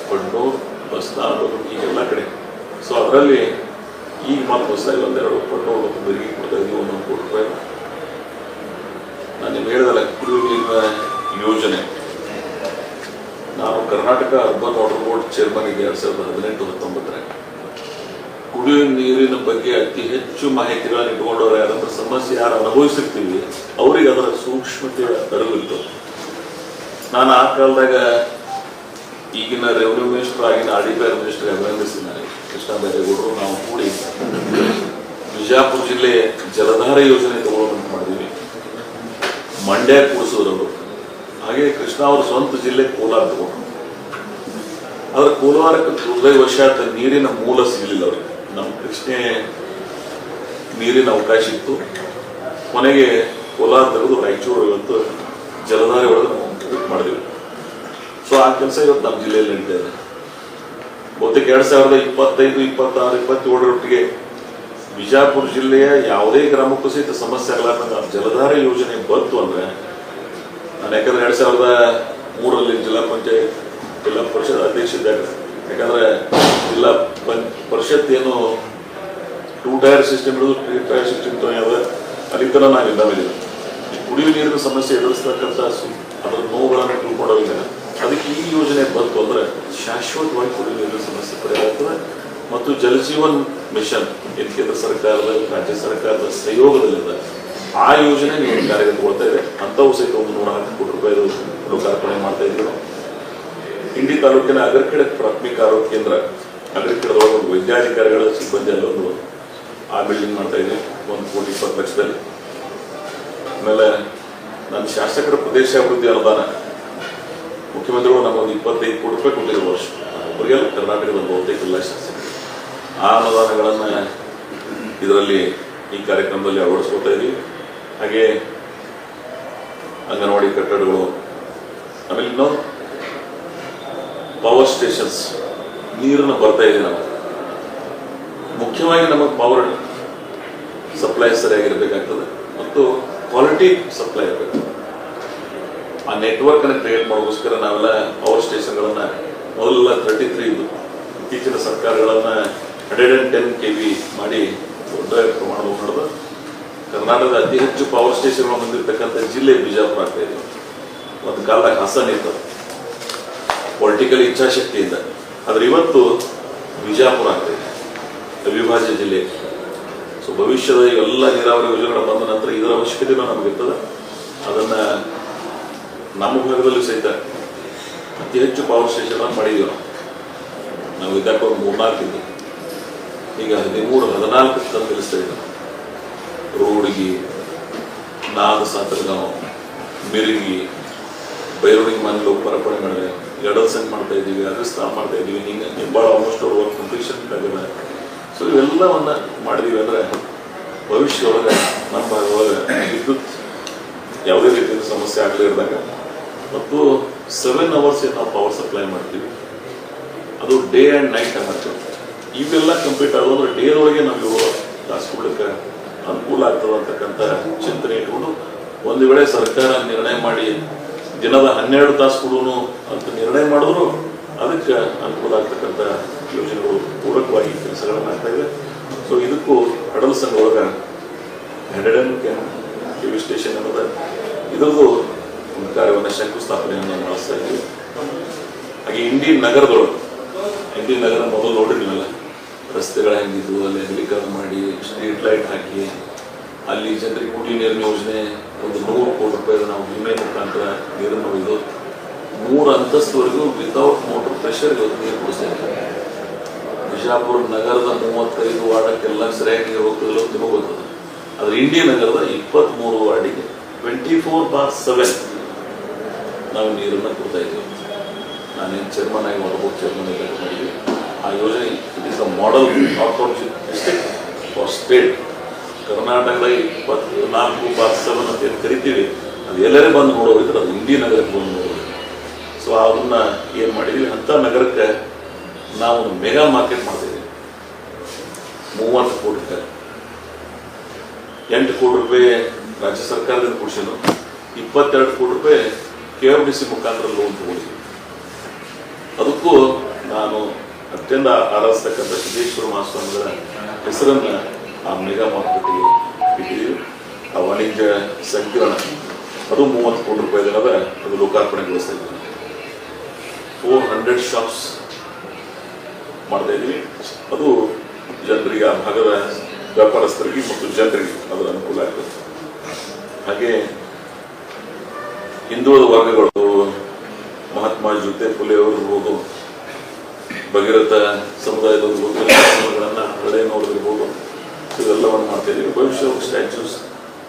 Speaker 1: ಪಡ್ನೂರ್, ಬಸ್ತಾನ್, ಹೀಗೆಲ್ಲ ಕಡೆ. ಸೊ ಅದರಲ್ಲಿ ಈಗ ಮತ್ತೆ ಹೊಸದಾಗಿ ಒಂದೆರಡು ಪೆಟ್ರೋಲ್ ಮತ್ತು ಬೆರಿಗೆ ಕೊಡ್ತಾ ಇದ್ದೀವಿ, 1 ಕೋಟಿ ರೂಪಾಯಿ. ನಾನು ನಿಮ್ಗೆ ಹೇಳಿದಲ್ಲ, ಕುಡಿಯುವ ನೀರಿನ ಯೋಜನೆ, ನಾನು Karnataka urban water board chairman ಇದ್ದೆ 2018-19. ಕುಡಿಯುವ ನೀರಿನ ಬಗ್ಗೆ ಅತಿ ಹೆಚ್ಚು ಮಾಹಿತಿಗಳನ್ನು ಇಟ್ಕೊಂಡವ್ರೆ, ಅದರ ಸಮಸ್ಯೆ ಯಾರು ಅನುಭವಿಸಿರ್ತೀವಿ ಅವ್ರಿಗೆ ಅದರ ಸೂಕ್ಷ್ಮತೆಯ ಅರಿವಿತ್ತು. ನಾನು ಆ ಕಾಲದಾಗ ಈಗಿನ ರೆವಿನ್ಯೂ ಮಿನಿಸ್ಟರ್, ಆಗಿನ RDPR ಮಿನಿಸ್ಟರ್ ಅಭಿನಂದಿಸಿದ್ದಾರೆ, ಕೃಷ್ಣ ಬೈರೇಗೌಡರು. ನಾವು ಕೂಡಿ ವಿಜಯಪುರ ಜಿಲ್ಲೆ ಜಲಧಾರ ಯೋಜನೆ ತಗೊಳ್ಳೋದು ಮಾಡಿದ್ವಿ. ಮಂಡ್ಯ ಕೂಡಿಸಿದ್ರು. ಹಾಗೆ ಕೃಷ್ಣ ಅವರ ಸ್ವಂತ ಜಿಲ್ಲೆ ಕೋಲಾರ ತಗೊಂಡು, ಆದ್ರೆ ಕೋಲಾರಕ್ಕೆ ದುರ್ದೈವಶಾತ್ ನೀರಿನ ಮೂಲ ಸಿಗಲಿಲ್ಲ ಅವ್ರಿಗೆ. ನಮ್ಮ ಕೃಷ್ಣೆ ನೀರಿನ ಅವಕಾಶ ಇತ್ತು. ಕೊನೆಗೆ ಕೋಲಾರ ತೆಗೆದು ರಾಯಚೂರು ಇವತ್ತು ಜಲಧಾರೆ ಒಳಗೆ ನಾವು ಮಾಡಿದ್ವಿ. ಸೊ ಆ ಕೆಲಸ ಇವತ್ತು ನಮ್ಮ ಜಿಲ್ಲೆಯಲ್ಲಿ ನಡೀತಾ ಇದೆ. ಬಹುತೇಕ 2025, 26, 27 ಬಿಜಾಪುರ ಜಿಲ್ಲೆಯ ಯಾವುದೇ ಗ್ರಾಮಕ್ಕೂ ಸಹಿತ ಸಮಸ್ಯೆ ಆಗಲಾರ್ದಂಗೆ ಜಲಧಾರೆ ಯೋಜನೆ ಬಂತು ಅಂದ್ರೆ, ನಾನು ಯಾಕಂದ್ರೆ 2003 ಜಿಲ್ಲಾ ಪಂಚಾಯತ್ ಜಿಲ್ಲಾ ಪರಿಷತ್ ಅಧ್ಯಕ್ಷ ಇದ್ದಾಗ, ಯಾಕಂದ್ರೆ ಜಿಲ್ಲಾ ಪರಿಷತ್ ಏನು 2 ಟೈರ್ ಸಿಸ್ಟಮ್ ಇರೋದು 3 ಟೈರ್ ಸಿಸ್ಟಮ್ ಅದ, ಅಲ್ಲಿ ತರ ನಾವು ಇದ್ದಾವಿಲ್ಲ. ಕುಡಿಯುವ ನೀರಿನ ಸಮಸ್ಯೆ ಎದುರಿಸ್ತಕ್ಕಂಥ ಅದರ ನೋವುಗಳನ್ನು ತಿಳ್ಕೊಂಡೋಗಿದ್ದಾರೆ. ಅದಕ್ಕೆ ಈ ಯೋಜನೆ ಬಂತು ಅಂದ್ರೆ ಶಾಶ್ವತವಾಗಿ ಕುಡಿಯುವ ನೀರಿನ ಸಮಸ್ಯೆ ಪರಿಹಾರ ಆಗ್ತದೆ. ಮತ್ತು ಜಲಜೀವನ್ ಮಿಷನ್ ಏನು ಕೇಂದ್ರ ಸರ್ಕಾರದ ರಾಜ್ಯ ಸರ್ಕಾರದ ಸಹಯೋಗದಲ್ಲಿದೆ, ಆ ಯೋಜನೆ ನೀವು ಕಾರ್ಯಗತಗೊಳ್ತಾ ಇದೆ. ಅಂಥವು ಸಹಿತ 104 ಕೋಟಿ ರೂಪಾಯಿ ಲೋಕಾರ್ಪಣೆ ಮಾಡ್ತಾ ಇದ್ದೀವಿ. ಇಂಡಿ ತಾಲೂಕಿನ ಅಗರ್ಕೆರೆ ಪ್ರಾಥಮಿಕ ಆರೋಗ್ಯ ಕೇಂದ್ರ, ಅಗರ್ಕೆರೆದೊಳಗೆ ಒಂದು ವೈದ್ಯಾಧಿಕಾರಿಗಳ ಸಿಬ್ಬಂದಿ ಅಲ್ಲೊಂದು ಆ ಬಿಲ್ಡಿಂಗ್ ಮಾಡ್ತಾ ಇದ್ದೀವಿ 1,20,00,000. ಆಮೇಲೆ ನನ್ನ ಶಾಸಕರ ಪ್ರದೇಶ ಅಭಿವೃದ್ಧಿ ಅನುದಾನ ಮುಖ್ಯಮಂತ್ರಿಗಳು ನಮಗೊಂದು 25 ಕೋಟಿ ರೂಪಾಯಿ ಕೊಟ್ಟಿರೋ ವರ್ಷ, ಅವರಿಗೆಲ್ಲ ಕರ್ನಾಟಕದ ಬಹುತೇಕ ಎಲ್ಲ ಶಾಸಕರು ಆ ಅನುದಾನಗಳನ್ನು ಇದರಲ್ಲಿ ಈ ಕಾರ್ಯಕ್ರಮದಲ್ಲಿ ಅಳವಡಿಸ್ಕೊಳ್ತಾ ಇದ್ದೀವಿ. ಹಾಗೆ ಅಂಗನವಾಡಿ ಕಟ್ಟಡಗಳು, ಆಮೇಲೆ ಇನ್ನೊಂದು ಪವರ್ ಸ್ಟೇಷನ್ಸ್ ನೀರನ್ನು ಬರ್ತಾ ಇದೆ. ನಾವು ಮುಖ್ಯವಾಗಿ ನಮಗೆ ಪವರ್ ಸಪ್ಲೈ ಸರಿಯಾಗಿರ್ಬೇಕಾಗ್ತದೆ ಮತ್ತು ಕ್ವಾಲಿಟಿ ಸಪ್ಲೈ ಇರಬೇಕು. ಆ ನೆಟ್ವರ್ಕ್ ಅನ್ನು ಕ್ರಿಯೇಟ್ ಮಾಡೋಕ್ಕೋಸ್ಕರ ನಾವೆಲ್ಲ ಪವರ್ ಸ್ಟೇಷನ್ಗಳನ್ನ ಮೊದಲೆಲ್ಲ 33 ಇದ್ದು, ಇತ್ತೀಚಿನ ಸರ್ಕಾರಗಳನ್ನ 110 kV ಮಾಡಿ ದೊಡ್ಡ ಪ್ರಮಾಣದಲ್ಲಿ ನಡೆದು ಕರ್ನಾಟಕದ ಅತಿ ಹೆಚ್ಚು ಪವರ್ ಸ್ಟೇಷನ್ಗಳು ಹೊಂದಿರತಕ್ಕಂಥ ಜಿಲ್ಲೆ ಬಿಜಾಪುರ ಆಗ್ತಾ ಇದೆ. ಒಂದು ಕಾಲದಾಗ ಹಾಸನ ಇತ್ತು ಪೊಲಿಟಿಕಲ್ ಇಚ್ಛಾಶಕ್ತಿಯಿಂದ, ಆದ್ರೆ ಇವತ್ತು ಬಿಜಾಪುರ ಆಗ್ತಾ ಇದೆ ಅವಿಭಾಜ್ಯ ಜಿಲ್ಲೆ. ಸೊ ಭವಿಷ್ಯದ ಎಲ್ಲ ನೀರಾವರಿ ಯೋಜನೆಗಳು ಬಂದ ನಂತರ ಇದರ ಅವಶ್ಯಕತೆನೂ ನಮಗಿರ್ತದೆ. ಅದನ್ನ ನಮ್ಮ ಭಾಗದಲ್ಲೂ ಸಹಿತ ಅತಿ ಹೆಚ್ಚು ಪವರ್ ಸ್ಟೇಷನ್ ಮಾಡಿದೀವಿ. ನಾವು ಇದಕ್ಕೆ ಒಂದು 3-4 ಇದ್ದು ಈಗ 13-14 ತಂದು ನಿಲ್ಲಿಸ್ತಾ ಇದ್ದೀವಿ. ರೋಡ್ಗಿ, ನಾದ ಸಾತ್ರಗಾಂವ್, ಮಿರ್ಗಿ, ಬೈರೋಣಿಗೆ ಮನೆ ಲೋಕಾರ್ಪಣೆ ಮಾಡಿದೆ, ಎಡಲ್ಸಂಗ್ ಮಾಡ್ತಾ ಇದ್ದೀವಿ, ರಾಜಸ್ಥಾನ್ ಮಾಡ್ತಾ ಇದ್ದೀವಿ. ಹಿಂಗೆ ಭಾಳ ಆಲ್ಮೋಸ್ಟ್ ಅವ್ರ ವರ್ಕ್ ಕಂಪ್ಲೀಷನ್ ಆಗಿದೆ. ಸೊ ಇವೆಲ್ಲವನ್ನ ಮಾಡಿದೀವಿ ಅಂದ್ರೆ ಭವಿಷ್ಯದೊಳಗೆ ನಮ್ಮ ಭಾಗದೊಳಗೆ ವಿದ್ಯುತ್ ಯಾವುದೇ ರೀತಿಯ ಸಮಸ್ಯೆ ಆಗಲೇ ಇದ್ದಾಗ ಮತ್ತು 7 hours ನಾವು ಪವರ್ ಸಪ್ಲೈ ಮಾಡ್ತೀವಿ. ಅದು ಡೇ ಆ್ಯಂಡ್ ನೈಟ್ ಮಾಡ್ತೀವಿ. ಇವೆಲ್ಲ ಕಂಪ್ಲೀಟ್ ಆಗೋದ್ರೆ ಡೇದೊಳಗೆ ನಾವು 7 ತಾಸು ಕೊಡಲಿಕ್ಕೆ ಅನುಕೂಲ ಆಗ್ತದೆ ಅಂತಕ್ಕಂಥ ಚಿಂತನೆ ಇಟ್ಕೊಂಡು ಒಂದು ವೇಳೆ ಸರ್ಕಾರ ನಿರ್ಣಯ ಮಾಡಿ ದಿನದ 12 ತಾಸು ಕೊಡೋನು ಅಂತ ನಿರ್ಣಯ ಮಾಡಿದ್ರು ಅದಕ್ಕೆ ಅನುಕೂಲ ಆಗ್ತಕ್ಕಂಥ ಯೋಜನೆಗಳು ಪೂರಕವಾಗಿ ಕೆಲಸಗಳನ್ನು ಆಗ್ತಾ ಇದೆ. ಸೊ ಇದಕ್ಕೂ ಕಡಲ ಸಂಘ ಒಳಗೆ 110 kV ಸ್ಟೇಷನ್ ಅನ್ನೋದು ಇದರದ್ದು ಒಂದು ಕಾರ್ಯವನ್ನು ಶಂಕುಸ್ಥಾಪನೆಯನ್ನು ಮಾಡಿಸ್ತಾ ಇದ್ದೀವಿ. ಹಾಗೆ ಇಂಡಿ ನಗರದೊಳಗೆ, ಇಂಡಿ ನಗರ ಮೊದಲು ನೋಡಿರ್ಲಿಲ್ಲ, ರಸ್ತೆಗಳು ಹೆಂಗಿದ್ವು, ಅಲ್ಲಿ ಅಗಲೀಕರಣ ಮಾಡಿ ಸ್ಟ್ರೀಟ್ ಲೈಟ್ ಹಾಕಿ ಅಲ್ಲಿ ಜನರಿಗೆ ಕುಡಿಯುವ ನೀರಿನ ಯೋಜನೆ ಒಂದು 100 ಕೋಟಿ ರೂಪಾಯಿ ನಾವು ವಿಮೆ ಮುಖಾಂತರ ನೀರನ್ನು ಒಯ್ದು 3 ಅಂತಸ್ತುವರೆಗೂ ವಿತೌಟ್ ಮೋಟರ್ ಪ್ರೆಷರ್ ಇವತ್ತು ನೀರು ಕುಡಿಸ್ತಾ ಇದ್ದೀವಿ. ಬಿಜಾಪುರ ನಗರದ 35 ವಾರ್ಡಕ್ಕೆಲ್ಲ ಸರಿಯಾಗಿ ನೀರು ಹೋಗ್ತದಿಲ್ಲ ಅಂತ ಗೊತ್ತದೆ. ಆದರೆ ಇಂಡಿ ನಗರದ 23 ವಾರ್ಡಿಗೆ 24/7 ನಾವು ನೀರನ್ನು ಕೊಡ್ತಾ ಇದ್ದೀವಿ. ನಾನೇನು ಚೇರ್ಮನ್ ಆಗಿ ಮಾಡಬಹುದು, ಚೇರ್ಮನ್ ಆಗಿ ಮಾಡಿದ್ದೀವಿ. ಆ ಯೋಜನೆ it is a model district for state. ಕರ್ನಾಟಕದ 24/7 ಅಂತ ಏನು ಕರಿತೀವಿ, ಅದು ಎಲ್ಲರೇ ಬಂದು ನೋಡೋರಿದ್ರೆ ಅದು ಇಂಡಿ ನಗರಕ್ಕೆ ಬಂದು ನೋಡೋದು. ಸೊ ಅದನ್ನ ಏನು ಮಾಡಿದ್ದೀವಿ, ಅಂಥ ನಗರಕ್ಕೆ ನಾವು ಒಂದು ಮೆಗಾ ಮಾರ್ಕೆಟ್ ಮಾಡ್ತಿದ್ದೀವಿ. 30 ಕೋಟಿ ರೂಪಾಯಿ, 8 ಕೋಟಿ ರೂಪಾಯಿ ರಾಜ್ಯ ಸರ್ಕಾರದಿಂದ ಕೊಡಿಸಿದ್ರು, 22 ಕೋಟಿ ರೂಪಾಯಿ KFDC ಮುಖಾಂತರ ಲೋನ್ ತಗೊಂಡಿದ್ದೀವಿ. ಅದಕ್ಕೂ ನಾನು ಅತ್ಯಂತ ಆರಾಧಿಸ್ತಕ್ಕಂಥ ಸಿದ್ದೇಶ್ವರ ಮಹಾಸ್ವಾಮಿಗಳ ಹೆಸರನ್ನು ಆ ಮೆಗಾ ಮಾರುಕಟ್ಟೆಗೆ ಇಟ್ಟಿದ್ದೀವಿ. ಆ ವಾಣಿಜ್ಯ ಸಂಕೀರ್ಣ ಅದು 30 ಕೋಟಿ ರೂಪಾಯಿದಲ್ಲದ ಅದು ಲೋಕಾರ್ಪಣೆಗೊಳಿಸ್ತಾ ಇದ್ದೀವಿ. 400 ಶಾಪ್ಸ್ ಮಾಡ್ತಾ ಇದ್ದೀವಿ. ಅದು ಜನರಿಗೆ, ಆ ಭಾಗದ ವ್ಯಾಪಾರಸ್ಥರಿಗೆ ಮತ್ತು ಜನರಿಗೆ ಅದರ ಅನುಕೂಲ ಆಗ್ತದೆ. ಹಾಗೆ ಹಿಂದುಳಿದ ವರ್ಗಗಳು, ಮಹಾತ್ಮ ಜ್ಯೋತಿ ಫುಲೆ ಅವರಿರ್ಬೋದು, ಭಗೀರಥ ಸಮುದಾಯದವ್ರಿರ್ಬೋದು, ಹಳೆಯನವ್ರಿರ್ಬೋದು, ಇವೆಲ್ಲವನ್ನು ಮಾಡ್ತಾ ಇದ್ದೀವಿ. ಭವಿಷ್ಯ ಸ್ಟ್ಯಾಚ್ಯೂಸ್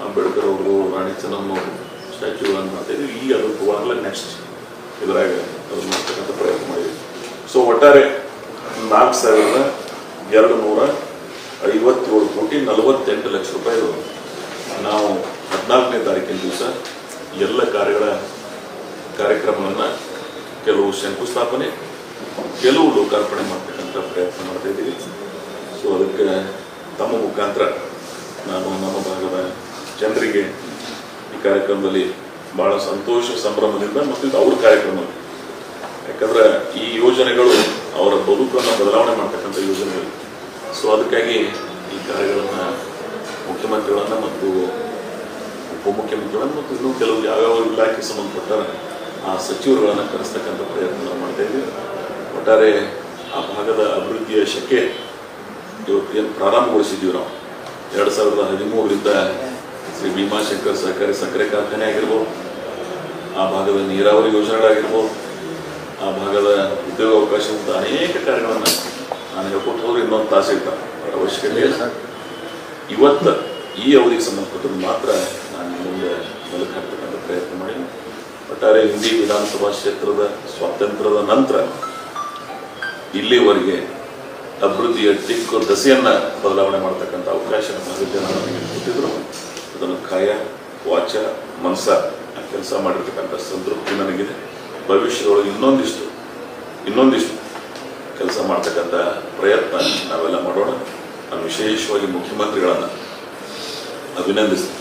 Speaker 1: ಅಂಬೇಡ್ಕರ್ ಅವರು, ರಾಣಿ ಚೆನ್ನಮ್ಮ ಅವರು ಸ್ಟ್ಯಾಚ್ಯೂಗಳನ್ನು ಮಾಡ್ತಾ ಇದ್ದೀವಿ. ಈಗ ಅದು ತಗೊಳ್ಳಲ್ಲ, ನೆಕ್ಸ್ಟ್ ಇದರಾಗ ಅದನ್ನು ಮಾಡ್ತಕ್ಕಂಥ ಪ್ರಯತ್ನ ಮಾಡಿದ್ವಿ. ಸೊ ಒಟ್ಟಾರೆ 4,257 ಕೋಟಿ 48 ಲಕ್ಷ ರೂಪಾಯಿಗಳು ನಾವು 14ನೇ ತಾರೀಕಿನ ದಿವಸ ಎಲ್ಲ ಕಾರ್ಯಕ್ರಮಗಳನ್ನು ಕೆಲವು ಶಂಕುಸ್ಥಾಪನೆ, ಕೆಲವು ಲೋಕಾರ್ಪಣೆ ಮಾಡ್ತಕ್ಕಂಥ ಪ್ರಯತ್ನ ಮಾಡ್ತಾ ಇದ್ದೀವಿ. ಸೊ ಅದಕ್ಕೆ ತಮ್ಮ ಮುಖಾಂತರ ನಾನು ನಮ್ಮ ಭಾಗದ ಜನರಿಗೆ ಈ ಕಾರ್ಯಕ್ರಮದಲ್ಲಿ ಭಾಳ ಸಂತೋಷ ಸಂಭ್ರಮದಿಂದ, ಮತ್ತು ಇದು ಅವ್ರ ಕಾರ್ಯಕ್ರಮ, ಯಾಕಂದ್ರೆ ಈ ಯೋಜನೆಗಳು ಅವರ ಬದುಕನ್ನು ಬದಲಾವಣೆ ಮಾಡ್ತಕ್ಕಂಥ ಯೋಜನೆಗಳು. ಸೊ ಅದಕ್ಕಾಗಿ ಈ ಕಾರ್ಯಗಳನ್ನು ಮುಖ್ಯಮಂತ್ರಿಗಳನ್ನು ಮತ್ತು ಉಪಮುಖ್ಯಮಂತ್ರಿಗಳನ್ನು ಮತ್ತು ಇನ್ನೂ ಕೆಲವು ಯಾವ್ಯಾವ ಇಲಾಖೆ ಸಂಬಂಧಪಟ್ಟ ಆ ಸಚಿವರುಗಳನ್ನು ಕರೆಸ್ತಕ್ಕಂಥ ಪ್ರಯತ್ನ ನಾವು ಮಾಡ್ತಾ ಇದ್ದೀವಿ. ಒಟ್ಟಾರೆ ಆ ಭಾಗದ ಅಭಿವೃದ್ಧಿಯ ಶಕೆ ಇವತ್ತು ಏನು ಪ್ರಾರಂಭಗೊಳಿಸಿದ್ದೀವಿ ನಾವು 2013ರಿಂದ ಶ್ರೀ ಭೀಮಾಶಂಕರ್ ಸಹಕಾರಿ ಸಕ್ಕರೆ ಕಾರ್ಖಾನೆ ಆಗಿರ್ಬೋದು, ಆ ಭಾಗದ ನೀರಾವರಿ ಯೋಜನೆಗಳಾಗಿರ್ಬೋದು, ಆ ಭಾಗದ ಉದ್ಯೋಗಾವಕಾಶದಂಥ ಅನೇಕ ಕಾರ್ಯಗಳನ್ನು ನಾನು ಹೇಳ್ಕೊಟ್ಟು ಹೋದ್ರೆ ಇನ್ನೊಂದು ತಾಸು ಇರ್ತಾರೆ, ಅವಶ್ಯಕತೆ ಇಲ್ಲ. ಇವತ್ತು ಈ ಅವಧಿಗೆ ಸಂಬಂಧಪಟ್ಟದ್ದು ಮಾತ್ರ ನಾನು ಮುಂದೆ ಮೆಲುಕು ಹಾಕ್ತಕ್ಕಂಥ ಪ್ರಯತ್ನ ಮಾಡಿ, ಒಟ್ಟಾರೆ ಇಂಡಿ ವಿಧಾನಸಭಾ ಕ್ಷೇತ್ರದ ಸ್ವಾತಂತ್ರ್ಯದ ನಂತರ ಇಲ್ಲಿವರೆಗೆ ಅಭಿವೃದ್ಧಿಯ ದಿಕ್ಕು ದಸೆಯನ್ನು ಬದಲಾವಣೆ ಮಾಡ್ತಕ್ಕಂಥ ಅವಕಾಶ ನಮ್ಮ ಜನ ನನಗೆ ಕೊಟ್ಟಿದ್ರು. ಅದನ್ನು ಕಾಯ ವಾಚ ಮನಸ ಕೆಲಸ ಮಾಡಿರ್ತಕ್ಕಂಥ ಸಂತೃಪ್ತಿ ನನಗಿದೆ. ಭವಿಷ್ಯದೊಳಗೆ ಇನ್ನೊಂದಿಷ್ಟು ಕೆಲಸ ಮಾಡ್ತಕ್ಕಂಥ ಪ್ರಯತ್ನ ನಾವೆಲ್ಲ ಮಾಡೋಣ. ನಾನು ವಿಶೇಷವಾಗಿ ಮುಖ್ಯಮಂತ್ರಿಗಳನ್ನು ಅಭಿನಂದಿಸ್ತೀನಿ.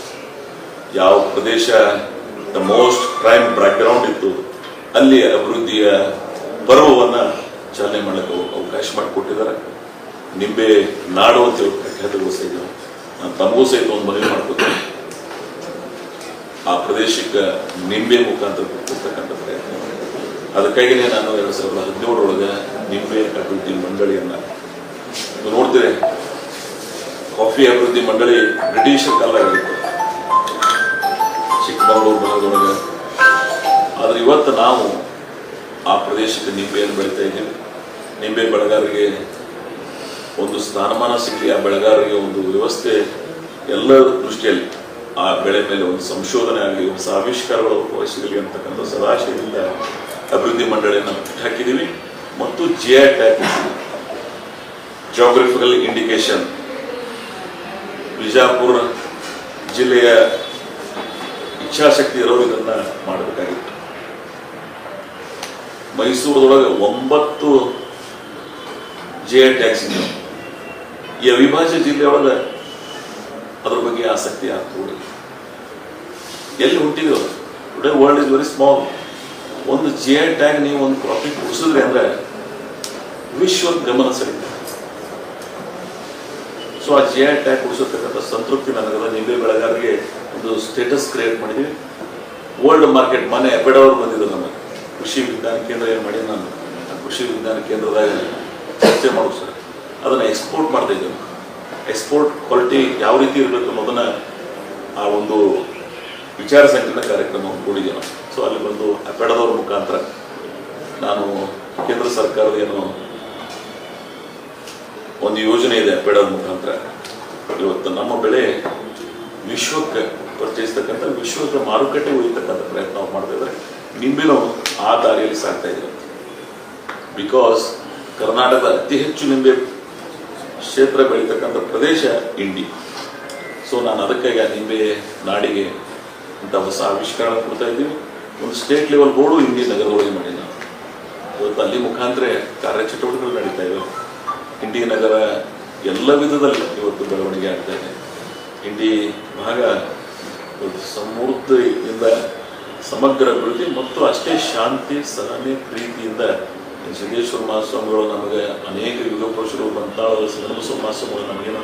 Speaker 1: ಯಾವ ಪ್ರದೇಶ ದ ಮೋಸ್ಟ್ ಕ್ರೈಮ್ ಬ್ಯಾಕ್ಗ್ರೌಂಡ್ ಇತ್ತು ಅಲ್ಲಿ ಅಭಿವೃದ್ಧಿಯ ಪರ್ವವನ್ನು ಚಾಲನೆ ಮಾಡಲಿಕ್ಕೆ ಅವಕಾಶ ಮಾಡಿಕೊಟ್ಟಿದ್ದಾರೆ. ನಿಂಬೆ ನಾಡು ಅಂತ ಖ್ಯಾತಗೊಳಿಸ್ತಾ ಇದ್ದೀವಿ. ನಾನು ತಮಗೂ ಸಹಿತ ಒಂದು ಮನವಿ ಮಾಡ್ಕೊತೀನಿ, ಆ ಪ್ರದೇಶಕ್ಕೆ ನಿಂಬೆ ಮುಖಾಂತರ ಕೊಡ್ತಕ್ಕಂಥ ಪ್ರಯತ್ನ. ಅದಕ್ಕಾಗಿಯೇ ನಾನು 2017 ನಿಂಬೆ ಅಭಿವೃದ್ಧಿ ಮಂಡಳಿಯನ್ನು ನೋಡ್ತೀರಿ. ಕಾಫಿ ಅಭಿವೃದ್ಧಿ ಮಂಡಳಿ ಬ್ರಿಟಿಷರ ಕಾಲದಾಗಿತ್ತು ಚಿಕ್ಕಮಗಳೂರು ಭಾಗದೊಳಗೆ. ಆದರೆ ಇವತ್ತು ನಾವು ಆ ಪ್ರದೇಶಕ್ಕೆ ನಿಂಬೆಯನ್ನು ಬೆಳೀತಾ ಇದ್ದೀವಿ. ನಿಂಬೆ ಬೆಳೆಗಾರರಿಗೆ ಒಂದು ಸ್ಥಾನಮಾನ ಸಿಗಲಿ, ಆ ಬೆಳೆಗಾರರಿಗೆ ಒಂದು ವ್ಯವಸ್ಥೆ ಎಲ್ಲ ದೃಷ್ಟಿಯಲ್ಲಿ ಆ ಬೆಳೆ ಮೇಲೆ ಒಂದು ಸಂಶೋಧನೆ ಆಗಲಿ, ಹೊಸ ಆವಿಷ್ಕಾರಗಳು ಸಿಗಲಿ ಅಂತಕ್ಕಂಥ ಸದಾಶಯದಿಂದ ಅಭಿವೃದ್ಧಿ ಮಂಡಳಿಯನ್ನು ಹಾಕಿದ್ದೀವಿ. ಮತ್ತು GI tag, geographical indication, Bijapur ಜಿಲ್ಲೆಯ ಇಚ್ಛಾಶಕ್ತಿ ಇರೋರು ಇದನ್ನು ಮಾಡಬೇಕಾಗಿತ್ತು. ಮೈಸೂರದೊಳಗೆ 9 GI ಟ್ಯಾಗ್ಸ್ ಇದ್ದವು. ಈ ಅವಿಭಾಜ್ಯ ಜಿಲ್ಲೆಯೊಳಗೆ ಅದ್ರ ಬಗ್ಗೆ ಆಸಕ್ತಿ ಆಗ್ತದೆ. ಎಲ್ಲಿ ಹುಟ್ಟಿದ್ರು? Today world is very small. ಒಂದು GI ಟ್ಯಾಗ್ ನೀವು ಒಂದು ಪ್ರಾಫಿಟ್ ಉಳಿಸಿದ್ರಿ ಅಂದ್ರೆ ವಿಶ್ವದ ಗಮನ ಸೆಳೀತದೆ. ಸೊ ಆ GI ಟ್ಯಾಗ್ ಉಳಿಸತಕ್ಕಂಥ ಸಂತೃಪ್ತಿ ನನಗದ. ನಿಂಬೆ ಬೆಳೆಗಾರರಿಗೆ ಒಂದು ಸ್ಟೇಟಸ್ ಕ್ರಿಯೇಟ್ ಮಾಡಿದ್ದೀವಿ. ವರ್ಲ್ಡ್ ಮಾರ್ಕೆಟ್ ಮನೆ ಎಪೆಡವರು ಬಂದಿದ್ರು ನಮಗೆ. ಕೃಷಿ ವಿಜ್ಞಾನ ಕೇಂದ್ರ ಏನು ಮಾಡಿ ನಾನು ಆ ಕೃಷಿ ವಿಜ್ಞಾನ ಕೇಂದ್ರದಾಗ ಚರ್ಚೆ ಮಾಡೋದು ಸರ್, ಅದನ್ನು ಎಕ್ಸ್ಪೋರ್ಟ್ ಮಾಡ್ತಾ ಇದ್ದೇವೆ. ಎಕ್ಸ್ಪೋರ್ಟ್ ಕ್ವಾಲಿಟಿ ಯಾವ ರೀತಿ ಇರಬೇಕು ಅನ್ನೋದನ್ನು ಆ ಒಂದು ವಿಚಾರ ಸಂಕಿರಣ ಕಾರ್ಯಕ್ರಮ ಕೂಡಿದ್ದೀವಿ ನಾವು. ಸೊ ಅಲ್ಲಿ ಬಂದು ಅಪೆಡದವ್ರ ಮುಖಾಂತರ ನಾನು ಕೇಂದ್ರ ಸರ್ಕಾರದ ಏನು ಒಂದು ಯೋಜನೆ ಇದೆ, ಅಪೆಡದ ಮುಖಾಂತರ ಇವತ್ತು ನಮ್ಮ ಬೆಳೆ ವಿಶ್ವಕ್ಕೆ ಪರಿಚಯಿಸ್ತಕ್ಕಂಥ, ವಿಶ್ವದ ಮಾರುಕಟ್ಟೆ ಒಯ್ಯತಕ್ಕಂಥ ಪ್ರಯತ್ನ ನಾವು ಮಾಡ್ತಾ ಇದ್ದಾರೆ. ನಿಂಬೆನೂ ಆ ದಾರಿಯಲ್ಲಿ ಸಾಗ್ತಾ ಇದ್ದೀವಿ. ಬಿಕಾಸ್ ಕರ್ನಾಟಕದ ಅತಿ ಹೆಚ್ಚು ನಿಂಬೆ ಕ್ಷೇತ್ರ ಬೆಳೀತಕ್ಕಂಥ ಪ್ರದೇಶ ಇಂಡಿ. ಸೊ ನಾನು ಅದಕ್ಕಾಗಿ ಆ ನಿಂಬೆ ನಾಡಿಗೆ ಅಂತ ಹೊಸ ಆವಿಷ್ಕಾರ ಕೊಡ್ತಾ ಇದ್ದೀವಿ. ಒಂದು ಸ್ಟೇಟ್ ಲೆವೆಲ್ ಬೋರ್ಡು ಇಂಡಿ ನಗರದೊಳಗೆ ಮಾಡಿ ನಾವು ಇವತ್ತು ಅಲ್ಲಿ ಮುಖಾಂತರ ಕಾರ್ಯಚಟುವಟಿಕೆಗಳು ನಡೀತಾ ಇವೆ. ಇಂಡಿ ನಗರ ಎಲ್ಲ ವಿಧದಲ್ಲಿ ಇವತ್ತು ಬೆಳವಣಿಗೆ ಆಗ್ತಾ ಇದೆ. ಇಂಡಿ ಭಾಗ ಸಮೃದ್ಧಿಯಿಂದ ಸಮಗ್ರ ಅಭಿವೃದ್ಧಿ ಮತ್ತು ಅಷ್ಟೇ ಶಾಂತಿ, ಸಹನೆ, ಪ್ರೀತಿಯಿಂದ ಸಿದ್ದೇಶ್ವರ ಮಹಾಸ್ವಾಮಿಗಳು ನಮಗೆ ಅನೇಕ ಯುಗ ಪುರುಷರು ಬಂತಾಳ ಸಿದ್ದಬಸವ ಮಹಾಸ್ವಾಮಿಗಳು ನಮಗೇನು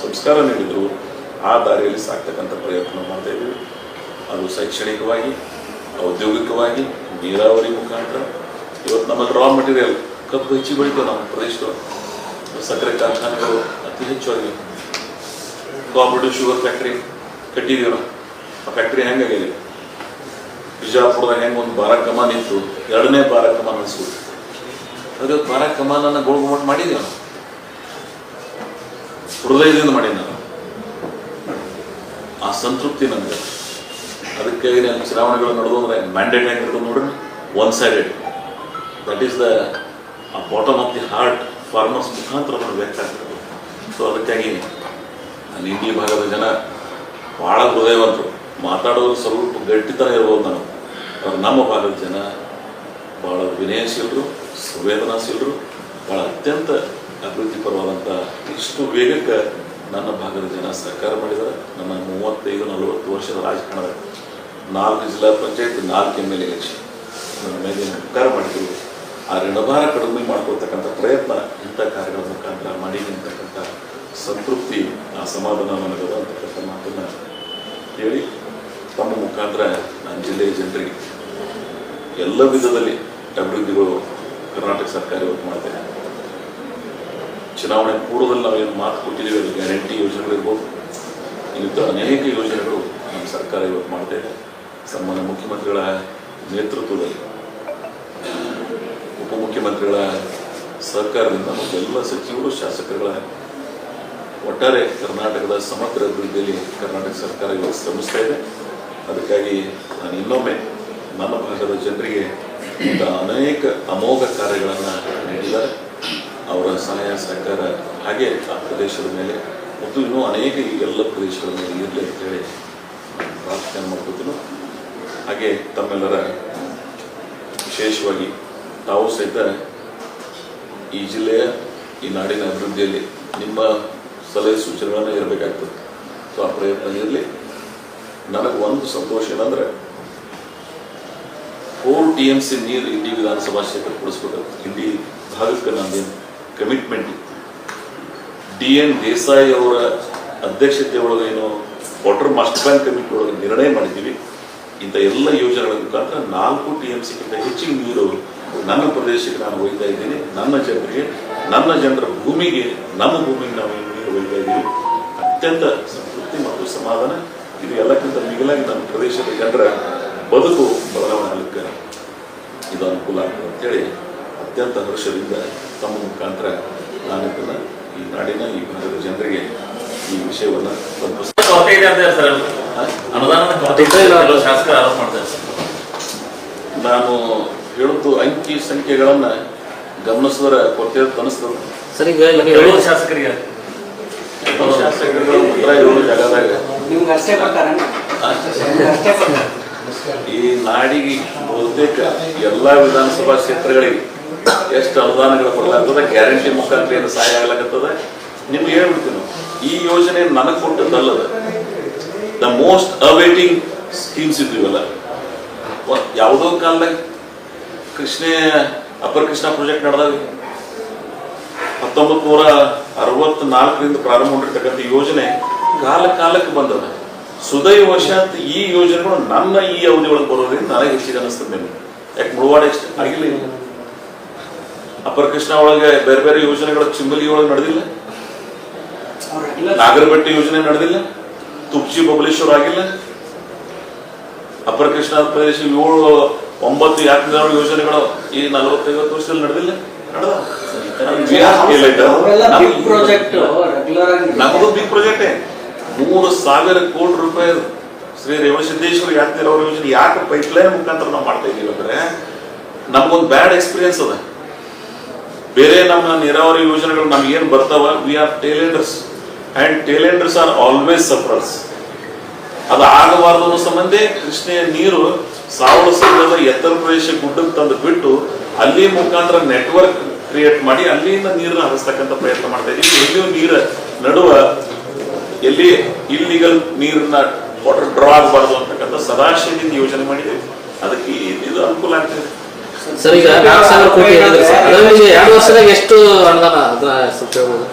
Speaker 1: ಸಂಸ್ಕಾರ ನೀಡಿದರು. ಆ ದಾರಿಯಲ್ಲಿ ಸಾಕ್ತಕ್ಕಂಥ ಪ್ರಯತ್ನ ಮಾಡ್ತಾ ಇದ್ದೀವಿ. ಅದು ಶೈಕ್ಷಣಿಕವಾಗಿ, ಔದ್ಯೋಗಿಕವಾಗಿ, ನೀರಾವರಿ ಮುಖಾಂತರ. ಇವತ್ತು ನಮ್ಮಲ್ಲಿ ರಾ ಮಟೀರಿಯಲ್ ಕಬ್ಬು ಹೆಚ್ಚಿ ಬೆಳಿತೇವೆ. ನಮ್ಮ ಪ್ರದೇಶದೊಳಗೆ ಸಕ್ಕರೆ ಕಾರ್ಖಾನೆಗಳು ಅತಿ ಹೆಚ್ಚಾಗಿ. ಕೋಆಪರೇಟಿವ್ ಶುಗರ್ ಫ್ಯಾಕ್ಟ್ರಿ ಕಟ್ಟಿದೀವಿ ನಾವು. ಆ ಫ್ಯಾಕ್ಟ್ರಿ ಹೆಂಗಾಗಿದೆ, ಬಿಜಾಪುರದಾಗ ಹೆಂಗೆ ಒಂದು ಬಾರ ಕಮಾನ್ ಇತ್ತು, ಎರಡನೇ ಬಾರ ಕಮಾನ್ ಅನಿಸ್ಬೋದು. ಅದ್ರ ಬಾರ ಕಮಾನನ್ನು ಗೋಳ್ಗುಮಟ್ ಮಾಡಿದ್ದೀವಿ ನಾವು, ಹೃದಯದಿಂದ ಮಾಡಿ ನಾನು. ಆ ಸಂತೃಪ್ತಿ ನನಗೆ. ಅದಕ್ಕಾಗಿ ನಾನು ಚುನಾವಣೆಗಳು ನಡೆದು ಅಂದರೆ ಮ್ಯಾಂಡೇಟ್ ಹೆಂಗಿರ್ತದೆ ನೋಡ್ರಿ, one sided. That is the bottom of the heart farmers ಮುಖಾಂತರ ನಾವು ವ್ಯಕ್ತ ಆಗ್ತದೆ. ಸೊ ಅದಕ್ಕಾಗಿ ನಾನು ಈ ಭಾಗದ ಜನ ಭಾಳ ಹೃದಯವಂತರು. ಮಾತಾಡೋರು ಸ್ವಲ್ಪ ಗಟ್ಟಿತನ ಇರ್ಬೋದು ನಾನು. ನಮ್ಮ ಭಾಗದ ಜನ ಭಾಳ ವಿನಯಶೀಲರು, ಸಂವೇದನಾಶೀಲರು, ಭಾಳ ಅತ್ಯಂತ ಅಭಿವೃದ್ಧಿಪರವಾದಂಥ ಇಷ್ಟು ವೇಗಕ್ಕೆ ನನ್ನ ಭಾಗದ ಜನ ಸಹಕಾರ ಮಾಡಿದ್ದಾರೆ. ನನ್ನ 35-40 ವರ್ಷದ ರಾಜಕಾರಣದ 4 ಜಿಲ್ಲಾ ಪಂಚಾಯತ್, 4 MLA ಎಲೆಕ್ಷನ್ ನನ್ನ ಮೇಲೆ ಉಪಕಾರ ಮಾಡಿದ್ರು. ಆ ಋಣಭಾರ ಕಡಿಮೆ ಮಾಡ್ಕೊಳ್ತಕ್ಕಂಥ ಪ್ರಯತ್ನ ಇಂಥ ಕಾರ್ಯಗಳ ಮುಖಾಂತರ ಮಾಡಿ ಅಂತಕ್ಕಂಥ ಸಂತೃಪ್ತಿ, ಆ ಸಮಾಧಾನ ನನಗದ ಅಂತಕ್ಕಂಥ ಮಾತನ್ನು ಹೇಳಿ ತಮ್ಮ ಮುಖಾಂತರ ನನ್ನ ಜಿಲ್ಲೆಯ ಜನರಿಗೆ ಎಲ್ಲ ವಿಧದಲ್ಲಿ ಅಭಿವೃದ್ಧಿಗಳು ಕರ್ನಾಟಕ ಸರ್ಕಾರ ಇವತ್ತು ಮಾಡ್ತೇನೆ. ಚುನಾವಣೆ ಪೂರ್ವದಲ್ಲಿ ನಾವೇನು ಮಾತು ಕೊಟ್ಟಿದ್ದೀವಿ, ಅದು ಗ್ಯಾರಂಟಿ ಯೋಜನೆಗಳಿರ್ಬೋದು, ಇಂಥ ಅನೇಕ ಯೋಜನೆಗಳು ನಮ್ಮ ಸರ್ಕಾರ ಇವತ್ತು ಮಾಡ್ತಾ ಇದೆ. ಸನ್ಮಾನ್ಯ ಮುಖ್ಯಮಂತ್ರಿಗಳ ನೇತೃತ್ವದಲ್ಲಿ, ಉಪಮುಖ್ಯಮಂತ್ರಿಗಳ ಸಹಕಾರದಿಂದ ಮತ್ತು ಎಲ್ಲ ಸಚಿವರು, ಶಾಸಕರುಗಳ ಒಟ್ಟಾರೆ ಕರ್ನಾಟಕದ ಸಮಗ್ರ ಅಭಿವೃದ್ಧಿಯಲ್ಲಿ ಕರ್ನಾಟಕ ಸರ್ಕಾರ ಇವತ್ತು ಶ್ರಮಿಸ್ತಾ ಇದೆ. ಅದಕ್ಕಾಗಿ ನಾನು ಇನ್ನೊಮ್ಮೆ ನನ್ನ ಭಾಗದ ಜನರಿಗೆ ಇಂಥ ಅನೇಕ ಅಮೋಘ ಕಾರ್ಯಗಳನ್ನು ನೀಡಿದ್ದಾರೆ. ಅವರ ಸಹಾಯ ಸಹಕಾರ ಹಾಗೆ ಆ ಪ್ರದೇಶದ ಮೇಲೆ ಮತ್ತು ಇನ್ನೂ ಅನೇಕ ಎಲ್ಲ ಪ್ರದೇಶಗಳ ಮೇಲೆ ಇರಲಿ ಅಂತೇಳಿ ಪ್ರಾರ್ಥನೆ ಮಾಡ್ಕೊತೀನಿ. ಹಾಗೆ ತಮ್ಮೆಲ್ಲರ ವಿಶೇಷವಾಗಿ ತಾವು ಸಹಿತ ಈ ಜಿಲ್ಲೆಯ, ಈ ನಾಡಿನ ಅಭಿವೃದ್ಧಿಯಲ್ಲಿ ನಿಮ್ಮ ಸಲಹೆ ಸೂಚನೆಗಳನ್ನು ಇರಬೇಕಾಗ್ತದೆ. ಸೊ ಆ ಪ್ರಯತ್ನ ಇರಲಿ. ನನಗೆ ಒಂದು ಸಂತೋಷ ಏನಂದರೆ 4 TMC ನೀರು ಇಡೀ ವಿಧಾನಸಭಾ ಕ್ಷೇತ್ರ ಕೊಡಿಸ್ಬೇಕಾಗ್ತದೆ. ಇಡೀ ಭಾಗಕ್ಕೆ ನಮ್ಮದೇನು ಕಮಿಟ್ಮೆಂಟ್ ಇತ್ತು. DN ದೇಸಾಯಿ ಅವರ ಅಧ್ಯಕ್ಷತೆ ಒಳಗೆ ಏನು ವಾಟರ್ ಮಾಸ್ಟರ್ ಪ್ಲಾನ್ ಕಮಿಟಿ ಒಳಗೆ ನಿರ್ಣಯ ಮಾಡಿದ್ದೀವಿ. ಇಂಥ ಎಲ್ಲ ಯೋಜನೆಗಳ ಮುಖಾಂತರ 4 TMCಗಿಂತ ಹೆಚ್ಚಿನ ನೀರು ನನ್ನ ಪ್ರದೇಶಕ್ಕೆ ನಾನು ಒಯ್ತಾ ಇದ್ದೀನಿ. ನನ್ನ ಜನರಿಗೆ, ನನ್ನ ಜನರ ಭೂಮಿಗೆ, ನಮ್ಮ ಭೂಮಿಗೆ ನಾವು ನೀರು ಒಯ್ತಾ ಇದ್ದೀವಿ. ಅತ್ಯಂತ ಸಂತೃಪ್ತಿ ಮತ್ತು ಸಮಾಧಾನ. ಇದು ಎಲ್ಲಕ್ಕಿಂತ ಮಿಗಿಲಾಗಿ ನಮ್ಮ ಪ್ರದೇಶದ ಜನರ ಬದುಕು ಬದಲಾವಣೆ ಆಗಲಿಕ್ಕೆ ಇದು ಅನುಕೂಲ ಆಗ್ತದೆ ಅಂತೇಳಿ ಅತ್ಯಂತ ಹರ್ಷದಿಂದ ತಮ್ಮ ಮುಖಾಂತರ ನಾನು ಇದನ್ನು ಈ ನಾಡಿನ, ಈ ಭಾಗದ ಜನರಿಗೆ ಈ ವಿಷಯವನ್ನು ನಾನು ಹೇಳುತ್ತು ಅಂಕಿ ಸಂಖ್ಯೆಗಳನ್ನು ಗಮನಿಸಿದ್ರೆ ಕೊರತೆ ಅನಿಸ್ತದೆ.
Speaker 2: ಶಾಸಕರಿಗೆ
Speaker 1: ಶಾಸಕರುಗಳ ಉತ್ತರ ಇರೋ ಜಾಗದಾಗ ಈ ನಾಡಿಗೆ ಬಹುತೇಕ ಎಲ್ಲ ವಿಧಾನಸಭಾ ಕ್ಷೇತ್ರಗಳಿಗೆ ಎಷ್ಟು ಅನುದಾನಗಳು ಕೊಡಲಾಗ್ತದೆ, ಗ್ಯಾರಂಟಿ ಮುಖಾಂತರ ಏನು ಸಹಾಯ ಆಗ್ಲಾಗತ್ತದ ನಿಮ್ಗೆ ಹೇಳ್ಬಿಡ್ತೀನಿ. ಈ ಯೋಜನೆ ನನಗೆ ಕೊಟ್ಟದ್ದಲ್ಲದ, ದ ಮೋಸ್ಟ್ ಅವೈಟಿಂಗ್ ಸ್ಕೀಮ್ಸ್ ಇದ್ವಿವಲ್ಲ. ಯಾವುದೋ ಕಾಲದಾಗ ಅಪ್ಪರ್ ಕೃಷ್ಣ ಪ್ರಾಜೆಕ್ಟ್ ನಡೆದಾಗ 1964ರಿಂದ ಪ್ರಾರಂಭ ಮಾಡಿರ್ತಕ್ಕಂಥ ಯೋಜನೆ ಕಾಲಕ್ಕೆ ಬಂದದ. ಸುದೈವಶಾತ್ ಈ ಯೋಜನೆಗಳು ನನ್ನ ಈ ಅವಧಿ ಒಳಗೆ ಬರೋದ್ರಿಂದ ನನಗೆ ಹೆಚ್ಚಿಗೆ ಅನಿಸ್ತದೆ. ನಿಮ್ಗೆ ಯಾಕೆ ಮುಳುವಾಡ ಎಷ್ಟು ಆಗಿಲ್ಲ. ಅಪ್ಪರ್ ಕೃಷ್ಣ ಒಳಗೆ ಬೇರೆ ಬೇರೆ ಯೋಜನೆಗಳು ಚಿಂಬಲಿ ಒಳಗೆ ನಡೆದಿಲ್ಲ, ನಾಗರಬೆಟ್ಟಿ ಯೋಜನೆ ನಡೆದಿಲ್ಲ, ತುಪ್ಚಿ ಬಬಲೇಶ್ವರ ಆಗಿಲ್ಲ. ಅಪ್ಪರ್ ಕೃಷ್ಣ ಪ್ರದೇಶ 7-9 ಯಾತ್ರಿದಾರ ಯೋಜನೆಗಳು ಈ 40-50 ವರ್ಷದಲ್ಲಿ ನಡೆದಿಲ್ಲ. ನಮಗೂ ಬಿಗ್ ಪ್ರಾಜೆಕ್ಟ್ 3,000 ಕೋಟಿ ರೂಪಾಯಿ ಶ್ರೀ ರೇವಣಸಿದ್ದೇಶ್ವರ ಯಾತ್ರಿದಾರ ಯೋಜನೆ. ಯಾಕೆ ಪೈಪ್ಲೈನ್ ಮುಖಾಂತರ ನಾವು ಮಾಡ್ತಾ ಇದೀವಿ ಅಂದ್ರೆ ನಮ್ಗೊಂದು ಬ್ಯಾಡ್ ಎಕ್ಸ್ಪೀರಿಯನ್ಸ್ ಅದ. ಬೇರೆ ನಮ್ಮ ನೀರಾವರಿ ಯೋಜನೆಗಳು ನಮ್ಗೆ ಏನ್ ಬರ್ತಾವ, we are tailenders and tailenders are always sufferers. ಅದು ಆಗಬಾರ್ದು ಅನ್ನೋ ಸಂಬಂಧ ಕೃಷ್ಣೆಯ ನೀರು ಸಾವಳಸದ ಎತ್ತರ ಪ್ರದೇಶ ಗುಡ್ಡಕ್ಕೆ ತಂದು ಬಿಟ್ಟು ಅಲ್ಲಿ ಮುಖಾಂತರ ನೆಟ್ವರ್ಕ್ ಕ್ರಿಯೇಟ್ ಮಾಡಿ ಅಲ್ಲಿಂದ ನೀರನ್ನ ಹರಿಸ್ತಕ್ಕಂಥ ಪ್ರಯತ್ನ ಮಾಡ್ತಾ ಇದೀವಿ. ಎಲ್ಲಿಯೂ ನೀರ ನಡುವ ಎಲ್ಲಿ ಇಲ್ಲಿಗಲ್ ನೀರನ್ನ ವಾಟರ್ ಡ್ರಾ ಆಗಬಾರ್ದು ಅಂತಕ್ಕಂಥ ಸದಾಶಯದಿಂದ ಯೋಜನೆ ಮಾಡಿದ್ದೇವೆ. ಅದಕ್ಕೆ ಇದು ಅನುಕೂಲ ಆಗ್ತದೆ.
Speaker 2: ಸರ್ ಈಗ 4,000 ಕೋಟಿ ಹೇಳಿದ್ರು ಸರ್, ಅದರಲ್ಲಿ 2 ವರ್ಷದಾಗ ಎಷ್ಟು ಅನುದಾನ ಅದನ್ನ ಸ್ವಲ್ಪ ಹೇಳ್ಬೋದು?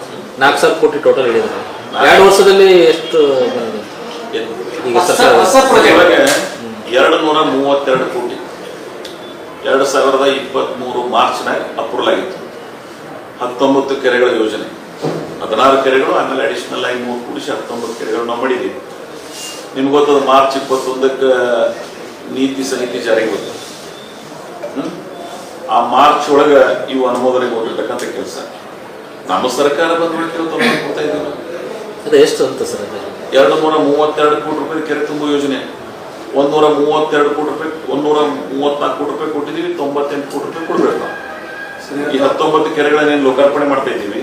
Speaker 2: 4,000 ಕೋಟಿ ಟೋಟಲ್ ಹೇಳಿದ್ರು, 2 ವರ್ಷದಲ್ಲಿ ಎಷ್ಟು ಬಂದಿದೆ ಈಗ ಸರ್ಕಾರ?
Speaker 1: 232 ಕೋಟಿ 2023 ಮಾರ್ಚ್ನಾಗ ಅಪ್ರೂವಲ್ ಆಗಿತ್ತು. 19 ಕೆರೆಗಳ ಯೋಜನೆ, 16 ಕೆರೆಗಳು, ಆಮೇಲೆ ಅಡಿಷನಲ್ ಆಗಿ 3 ಕೂಡಿಸಿ 19 ಕೆರೆಗಳು ನಾವು ಮಾಡಿದ್ದೀವಿ. ನಿಮ್ಗೆ ಗೊತ್ತದ ಮಾರ್ಚ್ 21ಕ್ಕೆ ನೀತಿ ಸಂಹಿತೆ ಜಾರಿಗೆ ಬಂತು. ಆ ಮಾರ್ಚ್ ಒಳಗೆ ಇವು ಅನುಮೋದನೆಗೆ ಹೋಗಿರ್ತಕ್ಕಂಥ ಕೆಲಸ ನಮ್ಮ ಸರ್ಕಾರ ಬಂದ ಕೊಡ್ತಾ ಇದ್ದೀವಿ.
Speaker 2: ಅದು ಎಷ್ಟು ಅಂತ ಸರ್?
Speaker 1: 232 ಕೋಟಿ ರೂಪಾಯಿ ಕೆರೆ ತುಂಬು ಯೋಜನೆ, 132 ಕೋಟಿ ರೂಪಾಯಿ, 134 ಕೋಟಿ ರೂಪಾಯಿ ಕೊಟ್ಟಿದ್ದೀವಿ. 98 ಕೋಟಿ ರೂಪಾಯಿ ಕೊಡ್ಬೇಕು ನಾವು. ಈ 19 ಕೆರೆಗಳನ್ನೇನು ಲೋಕಾರ್ಪಣೆ ಮಾಡ್ತಾ ಇದ್ದೀವಿ.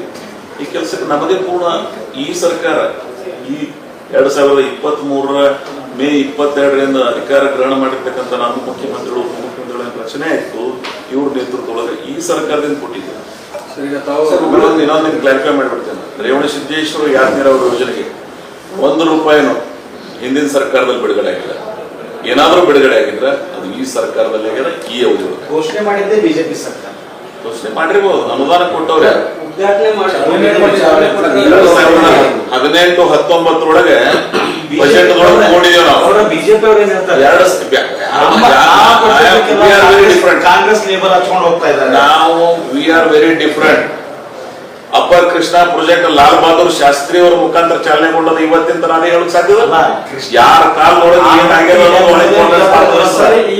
Speaker 1: ಈ ಕೆಲಸಕ್ಕೆ ನಮ್ಮದೇ ಪೂರ್ಣ ಈ ಸರ್ಕಾರ ಈ 2023 ಮೇ 22ರಿಂದ ಅಧಿಕಾರ ಗ್ರಹಣ ಮಾಡಿರ್ತಕ್ಕಂಥ ನಮ್ಮ ಮುಖ್ಯಮಂತ್ರಿಗಳು, ಉಪಮುಖ್ಯಮಂತ್ರಿಗಳ ರಚನೆ ಆಯ್ತು. ಇವ್ರ ನೇತೃತ್ವದೊಳಗೆ ಈ ಸರ್ಕಾರದಿಂದ ಕೊಟ್ಟಿದ್ದೀವಿ. ಇನ್ನೊಂದು ಕ್ಲಾರಿಫೈ ಮಾಡಿಬಿಡ್ತೇನೆ. ರೇವಣ ಸಿದ್ದೇಶ್ವರ ಯಾತ್ನೀರ ಅವರ ಯೋಜನೆಗೆ 1 ರೂಪಾಯಿನೂ ಹಿಂದಿನ ಸರ್ಕಾರದಲ್ಲಿ ಬಿಡುಗಡೆ ಆಗಿಲ್ಲ. ಏನಾದ್ರೂ ಬಿಡುಗಡೆ ಆಗಿದ್ರೆ ಅದು ಈ ಸರ್ಕಾರದಲ್ಲಿ ಆಗ್ಯದ. ಈ ಅವಧಿಗಳು
Speaker 3: ಘೋಷಣೆ ಮಾಡಿದ್ದೆ ಬಿಜೆಪಿ ಸರ್ಕಾರ.
Speaker 1: ಘೋಷಣೆ ಮಾಡಿರ್ಬೋದು, ಅನುದಾನ ಕೊಟ್ಟವ್ರೆ.
Speaker 3: ಉದ್ಘಾಟನೆ ಮಾಡಿ
Speaker 1: 2018-19 ಬಜೆಟ್ ನೋಡಿದೇವೆ ನಾವು.
Speaker 3: ಬಿಜೆಪಿ ಅವ್ರು ಏನ್ ಹೇಳ್ತಾರೆ? ಕಾಂಗ್ರೆಸ್ ಲೇಬರ್ ಹಚ್ಕೊಂಡು ಹೋಗ್ತಾ ಇದ್ದಾರೆ.
Speaker 1: ನಾವು we are very different. Upper Krishna project Lal Bahadur Shastri ಅವರ ಮುಖಾಂತರ ಚಾಲನೆಗೊಂಡದ್ದು ಇವತ್ತಿನ ನಾನೇ ಹೇಳಕ್ ಸಾಧ್ಯದ? ಯಾರ ಕಾಲದೊಳಗೆ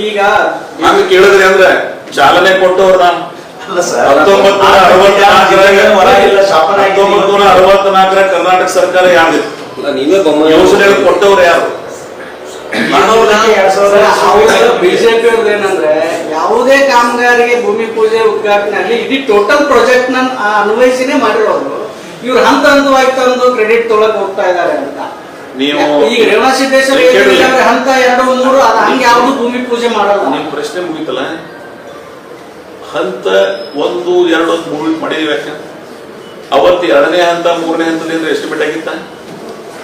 Speaker 3: ಈಗ
Speaker 1: ಹಂಗ ಕೇಳಿದ್ರಿ ಅಂದ್ರೆ ಚಾಲನೆ ಕೊಟ್ಟವ್ರು ನಾವು 1964 ಕರ್ನಾಟಕ ಸರ್ಕಾರ ಯಾವ್ದಿತ್ತು? ಯೋಜನೆಗಳು ಕೊಟ್ಟವ್ರು ಯಾರು?
Speaker 3: ಬಿಜೆಪಿ ಅವ್ರದ್ದು ಏನಂದ್ರೆ ಯಾವುದೇ ಕಾಮಗಾರಿಗೆ ಭೂಮಿ ಪೂಜೆ ಉದ್ಘಾಟನೆ ಆಗಲಿ ಇಡೀ ಟೋಟಲ್ ಪ್ರಾಜೆಕ್ಟ್ ನ ಅನ್ವಯಿಸಿನೇ ಮಾಡಿರೋದು. ಇವ್ರು ಹಂತ ಹಂತವಾಗಿ ತಂದು ಕ್ರೆಡಿಟ್ ತೊಗೊಳಕ್ ಹೋಗ್ತಾ ಇದ್ದಾರೆ ಅಂತ.
Speaker 1: ನೀವು
Speaker 3: ಈಗ ರೇವಣ ಸಿದ್ದೇಶ್ವರ ಹಂತ 2, 3 ಹಂಗೆ ಯಾವ್ದು ಭೂಮಿ ಪೂಜೆ ಮಾಡಲ್ಲ.
Speaker 1: ನಿಮ್ ಪ್ರಶ್ನೆ ಮುಗಿತಲ್ಲ. ಹಂತ 1, 2, 3 ಮಾಡಿದೀವಿ. ಯಾಕೆ ಅವತ್ತು 2ನೇ ಹಂತ 3ನೇ ಹಂತದಿಂದ ಎಸ್ಟಿಮೇಟ್ ಆಗಿತ್ತ?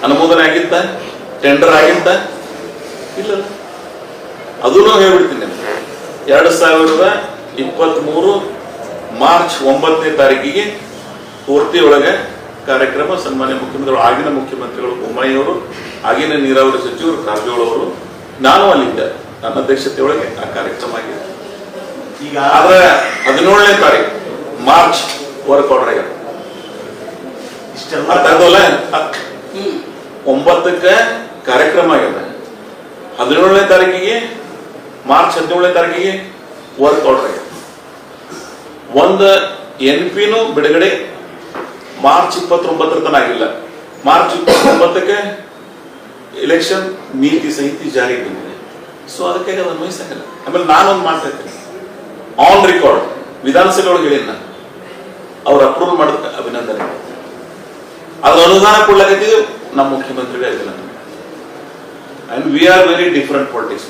Speaker 1: ಅನುಮೋದನೆ ಆಗಿತ್ತ? ಟೆಂಡರ್ ಆಗಿತ್ತ? ಇಲ್ಲ. ಅದನ್ನು ಹೇಳ್ಬಿಡ್ತೀನಿ. 2023 ಮಾರ್ಚ್ 9ನೇ ತಾರೀಕಿಗೆ ಪೂರ್ತಿ ಒಳಗೆ ಕಾರ್ಯಕ್ರಮ ಸನ್ಮಾನ್ಯ ಮುಖ್ಯಮಂತ್ರಿಗಳು, ಆಗಿನ ಮುಖ್ಯಮಂತ್ರಿಗಳು ಬೊಮ್ಮಾಯಿ ಅವರು, ಆಗಿನ ನೀರಾವರಿ ಸಚಿವರು ಕಾರಜೋಳ ಅವರು, ನಾನು ಅಲ್ಲಿದ್ದೆ. ನನ್ನ ಅಧ್ಯಕ್ಷತೆ ಒಳಗೆ ಆ ಕಾರ್ಯಕ್ರಮ ಆಗಿದೆ.
Speaker 3: ಈಗ
Speaker 1: ಆದ್ರೆ 17ನೇ ತಾರೀಕು ಮಾರ್ಚ್ ವರ್ಕ್ ಆರ್ಡರ್ ಆಗ್ಯದ.
Speaker 3: ಇಷ್ಟೆಲ್ಲ
Speaker 1: 9ಕ್ಕೆ ಕಾರ್ಯಕ್ರಮ ಆಗ್ಯದ. 17ನೇ ತಾರೀಕಿಗೆ ಮಾರ್ಚ್ 17ನೇ ತಾರೀಕಿಗೆ ವರ್ಕ್ ಆರ್ಡರ್ ಆಗ್ಯದ. ಒಂದು NP ಬಿಡುಗಡೆ ಮಾರ್ಚ್ 29 ತನಕ ಆಗಿಲ್ಲ. ಮಾರ್ಚ್ 29ಕ್ಕೆ ಎಲೆಕ್ಷನ್ ನೀತಿ ಸಂಹಿತೆ ಜಾರಿಗೆ ಬಂದಿದೆ. ಸೊ ಅದಕ್ಕೆ ಅದು ಅನ್ವಯಿಸಲ್ಲ. ಆಮೇಲೆ ನಾನೊಂದು ಮಾತಾಡ್ತೀನಿ, ಆನ್ ರೆಕಾರ್ಡ್ ವಿಧಾನಸಭೆ ಒಳಗೆ ಹೇಳಿನ ಅವ್ರು ಅಪ್ರೂವಲ್ ಮಾಡೋದಕ್ಕೆ ಅಭಿನಂದನೆ. ಅದ್ರ ಅನುದಾನ ಕೊಡ್ಲಾಕತ್ತಿದ್ದು ನಮ್ಮ ಮುಖ್ಯಮಂತ್ರಿಗೆ ಅಭಿನಂದನೆ. And we are very different politics.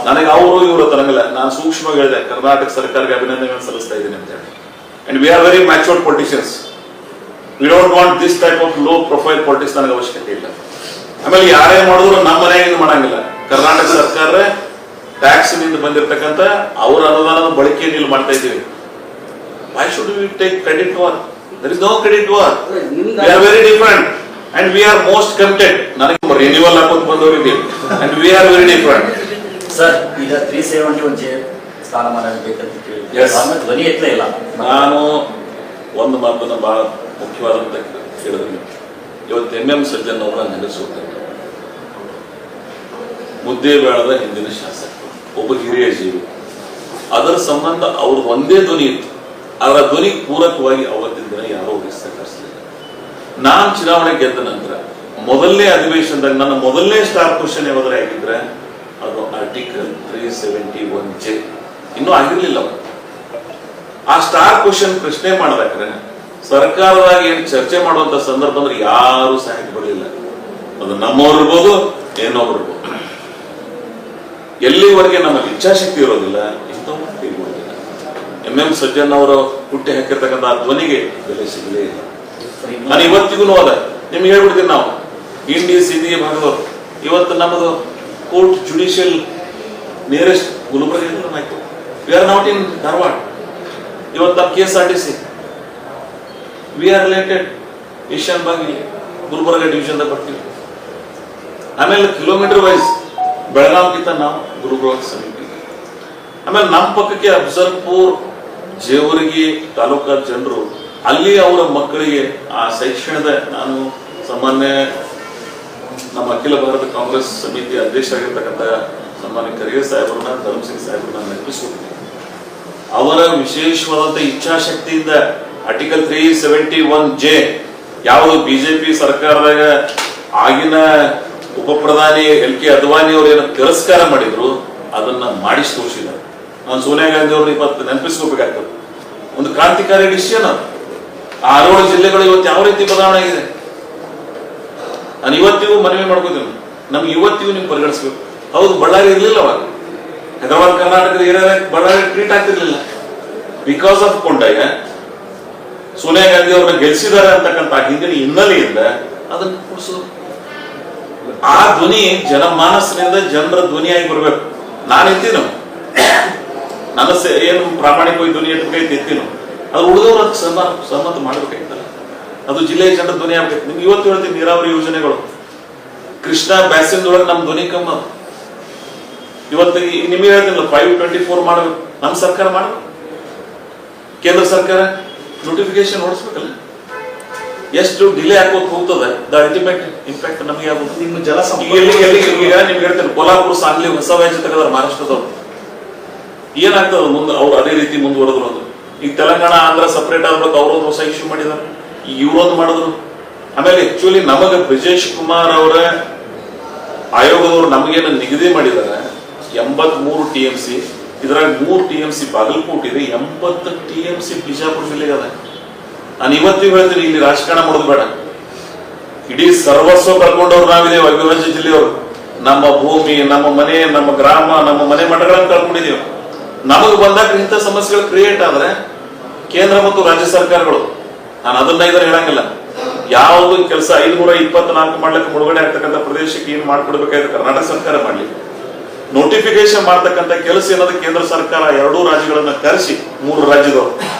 Speaker 1: ನನಗೆ ಅವರು ಇವರು ತರಂಗಿಲ್ಲ. ನಾನು ಸೂಕ್ಷ್ಮವಾಗಿ ಹೇಳಿದೆ, ಕರ್ನಾಟಕ ಸರ್ಕಾರಕ್ಕೆ ಅಭಿನಂದನೆ ಸಲ್ಲಿಸ್ತಾ ಇದ್ದೀನಿ ಅಂತ ಹೇಳಿ. And we are very matured politicians. We don't want this type of low profile politics. ನನಗೆ ಅವಶ್ಯಕತೆ ಇಲ್ಲ. ಆಮೇಲೆ ಯಾರೇ ಮಾಡಿದ್ರು ನಮ್ಮ ಮನೆಯಾಗ ಮಾಡಂಗಿಲ್ಲ. ಕರ್ನಾಟಕ ಸರ್ಕಾರ ಟ್ಯಾಕ್ಸ್ ನಿಂದ ಬಂದಿರತಕ್ಕಂತ ಅವರ ಅನುದಾನದ ಬಳಕೆಯನ್ನು ಇಲ್ಲಿ ಮಾಡ್ತಾ ಇದ್ದೀವಿ. Why should we take credit war? There is no credit war. We are very different and we are most committed. ನನಗೆ ರಿನ್ಯೂವಲ್ ಹಾಕೋದು ಬಂದವರು ಇದ್ದೀವಿ and we are very different.
Speaker 2: Sir, ಈಗ 371 ಸ್ಥಾನಮಾನ ಬೇಕಂತ ಕೇಳಿ ಧ್ವನಿ ಎತ್ತಲೇ ಇಲ್ಲ.
Speaker 1: ನಾನು ಒಂದು ಮಾತನ್ನ ಬಹಳ ಮುಖ್ಯವಾದಂತ ಹೇಳಿದ್ರು. ಇವತ್ತು MM ಸಜ್ಜನ್ ಅವರ ನೆನೆಸುತ್ತಾರೆ. ಮುದ್ದೇಬೇಳದ ಹಿಂದಿನ ಶಾಸಕ, ಒಬ್ಬ ಹಿರಿಯ ಜೀವಿ. ಅದರ ಸಂಬಂಧ ಅವ್ರ ಒಂದೇ ಧ್ವನಿ ಇತ್ತು. ಅವರ ಧ್ವನಿ ಪೂರಕವಾಗಿ ಅವತ್ತಿನ ದಿನ ಯಾರೋ ಸಹಕರಿಸಲಿಲ್ಲ. ನಾನು ಚುನಾವಣೆ ಗೆದ್ದ ನಂತರ ಮೊದಲನೇ ಅಧಿವೇಶನದಾಗ ನನ್ನ ಮೊದಲನೇ ಸ್ಟಾರ್ ಕ್ವಶನ್ ಯಾವ್ದಾರ ಆಗಿದ್ರೆ ಅದು ಆರ್ಟಿಕಲ್ 371J ಇನ್ನೂ ಆಗಿರ್ಲಿಲ್ಲ. ಆ ಸ್ಟಾರ್ ಕ್ವಶನ್ ಪ್ರಶ್ನೆ ಮಾಡಬೇಕಾದ್ರೆ ಸರ್ಕಾರದಾಗ ಏನ್ ಚರ್ಚೆ ಮಾಡುವಂತ ಸಂದರ್ಭ ಅಂದ್ರೆ ಯಾರು ಸಹಾಯಕ್ಕೆ ಬರಲಿಲ್ಲ. ಅದು ನಮ್ಮವ್ರು ಇರ್ಬೋದು, ಏನೊಬ್ರು ಇರ್ಬೋದು. ಎಲ್ಲಿವರೆಗೆ ನಮಗೆ ಇಚ್ಛಾಶಕ್ತಿ ಇರೋದಿಲ್ಲ, ಇಂಥವ್ರು ಕೈಗೊಳ್ಳೋದಿಲ್ಲ. MM ಸಜ್ಜನ್ ಅವರು ಹುಟ್ಟಿ ಹಾಕಿರ್ತಕ್ಕಂಥ ಆ ಧ್ವನಿಗೆ ಬೆಲೆ ಸಿಗಲೇ ಇಲ್ಲ. ನಾನು ಇವತ್ತಿಗೂ ಅದ ನಿಮ್ಗೆ ಹೇಳ್ಬಿಡ್ತೀನಿ. ನಾವು ಇಂಡಿ ಸಿಂಧಿಗೆ ಭಾಗದವರು ಇವತ್ತು ನಮ್ಮದು court judicial nearest Gulbarga we are not in Dharwad. ಇವತ್ತು KSRTC we are related Asian ಬಾಗಿ ಗುಲ್ಬರ್ಗ ಡಿವಿಷನ್ ಬರ್ತೀವಿ. ಆಮೇಲೆ ಕಿಲೋಮೀಟರ್ ವೈಸ್ ಬೆಳಗಾವಿಗಿಂತ ನಾವು ಗುರುಗ್ರಹ ಸಮೀಪ. ಆಮೇಲೆ ನಮ್ಮ ಪಕ್ಕಕ್ಕೆ ಅಫ್ಜಲ್ಪುರ್, ಜೇವರ್ಗಿ ತಾಲೂಕಾ ಜನರು ಅಲ್ಲಿ ಅವರ ಮಕ್ಕಳಿಗೆ ಆ ಶಿಕ್ಷಣದ, ನಾನು ಸಾಮಾನ್ಯ ನಮ್ಮ ಅಖಿಲ ಭಾರತ ಕಾಂಗ್ರೆಸ್ ಸಮಿತಿ ಅಧ್ಯಕ್ಷರಾಗಿರ್ತಕ್ಕಂಥ ಸನ್ಮಾನ್ಯ ಖರ್ಗೆ ಸಾಹೇಬ್ರನ್ನ, ಧರ್ಮಸಿಂಗ್ ಸಾಹೇಬ್ರನ್ನ ನೆನಪಿಸ್ಕೊಡ್ತೀನಿ. ಅವರ ವಿಶೇಷವಾದಂತ ಇಚ್ಛಾಶಕ್ತಿಯಿಂದ ಆರ್ಟಿಕಲ್ 371J ಯಾವುದು ಬಿಜೆಪಿ ಸರ್ಕಾರದಾಗ ಆಗಿನ ಉಪ ಪ್ರಧಾನಿ LK ಅದ್ವಾನಿ ಅವರು ಏನೋ ತಿರಸ್ಕಾರ ಮಾಡಿದ್ರು ಅದನ್ನ ಮಾಡಿಸಿ ತೋರಿಸಿದ್ದಾರೆ. ನಾನು ಸೋನಿಯಾ ಗಾಂಧಿ ಅವ್ರನ್ನ ಇವತ್ತು ನೆನಪಿಸ್ಕೋಬೇಕಾಗ್ತದೆ. ಒಂದು ಕ್ರಾಂತಿಕಾರಿ ಡಿಸಿಷನ್ ಅದು. ಆ 6 ಜಿಲ್ಲೆಗಳು ಇವತ್ತು ಯಾವ ರೀತಿ ಬದಲಾವಣೆ ಆಗಿದೆ. ನಾನು ಇವತ್ತಿಗೂ ಮನವಿ ಮಾಡ್ಕೋತೀನಿ, ನಮ್ಗೆ ಇವತ್ತಿಗೂ ನೀವು ಪರಿಗಣಿಸ್ಬೇಕು. ಹೌದು, ಬಳ್ಳಾರಿ ಇರ್ಲಿಲ್ಲ ಅವಾಗ, ಹೈದರಾಬಾದ್ ಕರ್ನಾಟಕದ ಏರಿಯಾದಾಗ ಬಳ್ಳಾರಿ ಟ್ರೀಟ್ ಆಗ್ತಿರ್ಲಿಲ್ಲ. ಬಿಕಾಸ್ ಆಫ್ ಕೊಂಡಾಗ ಸೋನಿಯಾ ಗಾಂಧಿ ಅವ್ರನ್ನ ಗೆಲ್ಸಿದ್ದಾರೆ ಅಂತಕ್ಕಂಥ ಹಿಂದಿನ ಹಿನ್ನೆಲೆಯಿಂದ ಅದನ್ನು ಕೂಡಿಸೋದು. ಆ ಧ್ವನಿ ಜನಮಾನಸದಿಂದ ಜನರ ಧ್ವನಿಯಾಗಿ ಬರ್ಬೇಕು. ನಾನು ಎತ್ತೀನೋ ನನ್ನ ಏನು ಪ್ರಾಮಾಣಿಕವಾಗಿ ಧ್ವನಿ ಎತ್ತೀನೋ ಅದು ಉಳಿದವರು ಅದಕ್ಕೆ ಸಹಮತ ಮಾಡ್ಬೇಕಾಯ್ತಲ್ಲ. ಅದು ಜಿಲ್ಲೆಯ ಜನರ ಧ್ವನಿ ಆಗ್ಬೇಕು. ನಿಮ್ಗೆ ಇವತ್ತು ಹೇಳ್ತೀನಿ, ನೀರಾವರಿ ಯೋಜನೆಗಳು ಕೃಷ್ಣಾ ಬ್ಯಾಸಿನ್ದೊಳಗೆ ನಮ್ಮ ಧ್ವನಿ ಕಮ್ಮ. ಇವತ್ತು ನಿಮಗೆ ಹೇಳ್ತೀನಲ್ಲ 524 ಮಾಡಬೇಕು, ನಮ್ಮ ಸರ್ಕಾರ ಮಾಡಬೇಕು. ಕೇಂದ್ರ ಸರ್ಕಾರ ನೋಟಿಫಿಕೇಶನ್ ಹೊಡಿಸ್ಬೇಕಲ್ಲ. ಎಷ್ಟು ಡಿಲೇ ಹಾಕೋದು ಹೋಗ್ತದೆ, ದ ಅಲ್ಟಿಮೇಟ್ ಇಂಪ್ಯಾಕ್ಟ್ ನಮಗೆ ಆಗುತ್ತೆ.
Speaker 3: ನಿಮ್ಮ ಜಲ
Speaker 1: ಈಗ ನಿಮ್ಗೆ ಹೇಳ್ತೇನೆ, ಕೋಲ್ಹಾಪುರ, ಸಾಂಗ್ಲಿ ಹೊಸ ವ್ಯಾಜ್ಯ ತೆಗೆದಾರ ಮಹಾರಾಷ್ಟ್ರದವ್ರು. ಏನಾಗ್ತದ ಮುಂದೆ ಅವ್ರು ಅದೇ ರೀತಿ ಮುಂದುವರೆದ್ರು. ಅದು ಈಗ ತೆಲಂಗಾಣ, ಆಂಧ್ರ ಸಪರೇಟ್ ಆಗ್ಬೇಕು, ಅವರೊಂದು ಹೊಸ ಇಶ್ಯೂ ಮಾಡಿದಾರೆ, ಈಗ ಇವ್ರೊಂದು ಮಾಡಿದ್ರು. ಆಮೇಲೆ ಆಕ್ಚುಲಿ ನಮಗೆ ಬ್ರಿಜೇಶ್ ಕುಮಾರ್ ಅವರ ಆಯೋಗದವರು ನಮಗೇನು ನಿಗದಿ ಮಾಡಿದ್ದಾರೆ 83 TMC. ಇದ್ರಾಗ 3 TMC ಬಾಗಲಕೋಟೆ ಇದೆ, 80 TMC ಬಿಜಾಪುರ ಜಿಲ್ಲೆಗೆ ಅದ. ನಾನು ಇವತ್ತಿಗೂ ಹೇಳ್ತೀನಿ, ಇಲ್ಲಿ ರಾಜಕಾರಣ ಮಾಡೋದು ಬೇಡ. ಇಡೀ ಸರ್ವಸ್ವ ಕಳ್ಕೊಂಡವ್ರು ನಾವಿದೇವೆ, ಅವಿಭಾಜ್ಯ ಜಿಲ್ಲೆಯವರು. ನಮ್ಮ ಭೂಮಿ, ನಮ್ಮ ಮನೆ, ನಮ್ಮ ಗ್ರಾಮ, ನಮ್ಮ ಮನೆ ಮಠಗಳನ್ನು ಕಳ್ಕೊಂಡಿದೀವಿ. ನಮಗೆ ಬಂದಾಗ ಇಂಥ ಸಮಸ್ಯೆಗಳು ಕ್ರಿಯೇಟ್ ಆದ್ರೆ ಕೇಂದ್ರ ಮತ್ತು ರಾಜ್ಯ ಸರ್ಕಾರಗಳು, ನಾನು ಅದನ್ನ ಇದನ್ನ ಹೇಳಂಗಿಲ್ಲ, ಯಾವುದು ಕೆಲಸ 524 ಮಾಡ್ಲಿಕ್ಕೆ ಮುಳುಗಡೆ ಆಗ್ತಕ್ಕಂಥ ಪ್ರದೇಶಕ್ಕೆ ಏನ್ ಮಾಡ್ಕೊಡ್ಬೇಕಾದ್ರೆ ಕರ್ನಾಟಕ ಸರ್ಕಾರ ಮಾಡ್ಲಿ. ನೋಟಿಫಿಕೇಶನ್ ಮಾಡ್ತಕ್ಕಂಥ ಕೆಲಸ ಏನಾದ್ರು ಕೇಂದ್ರ ಸರ್ಕಾರ 2 ರಾಜ್ಯಗಳನ್ನ ಕರೆಸಿ, 3 ರಾಜ್ಯದವರು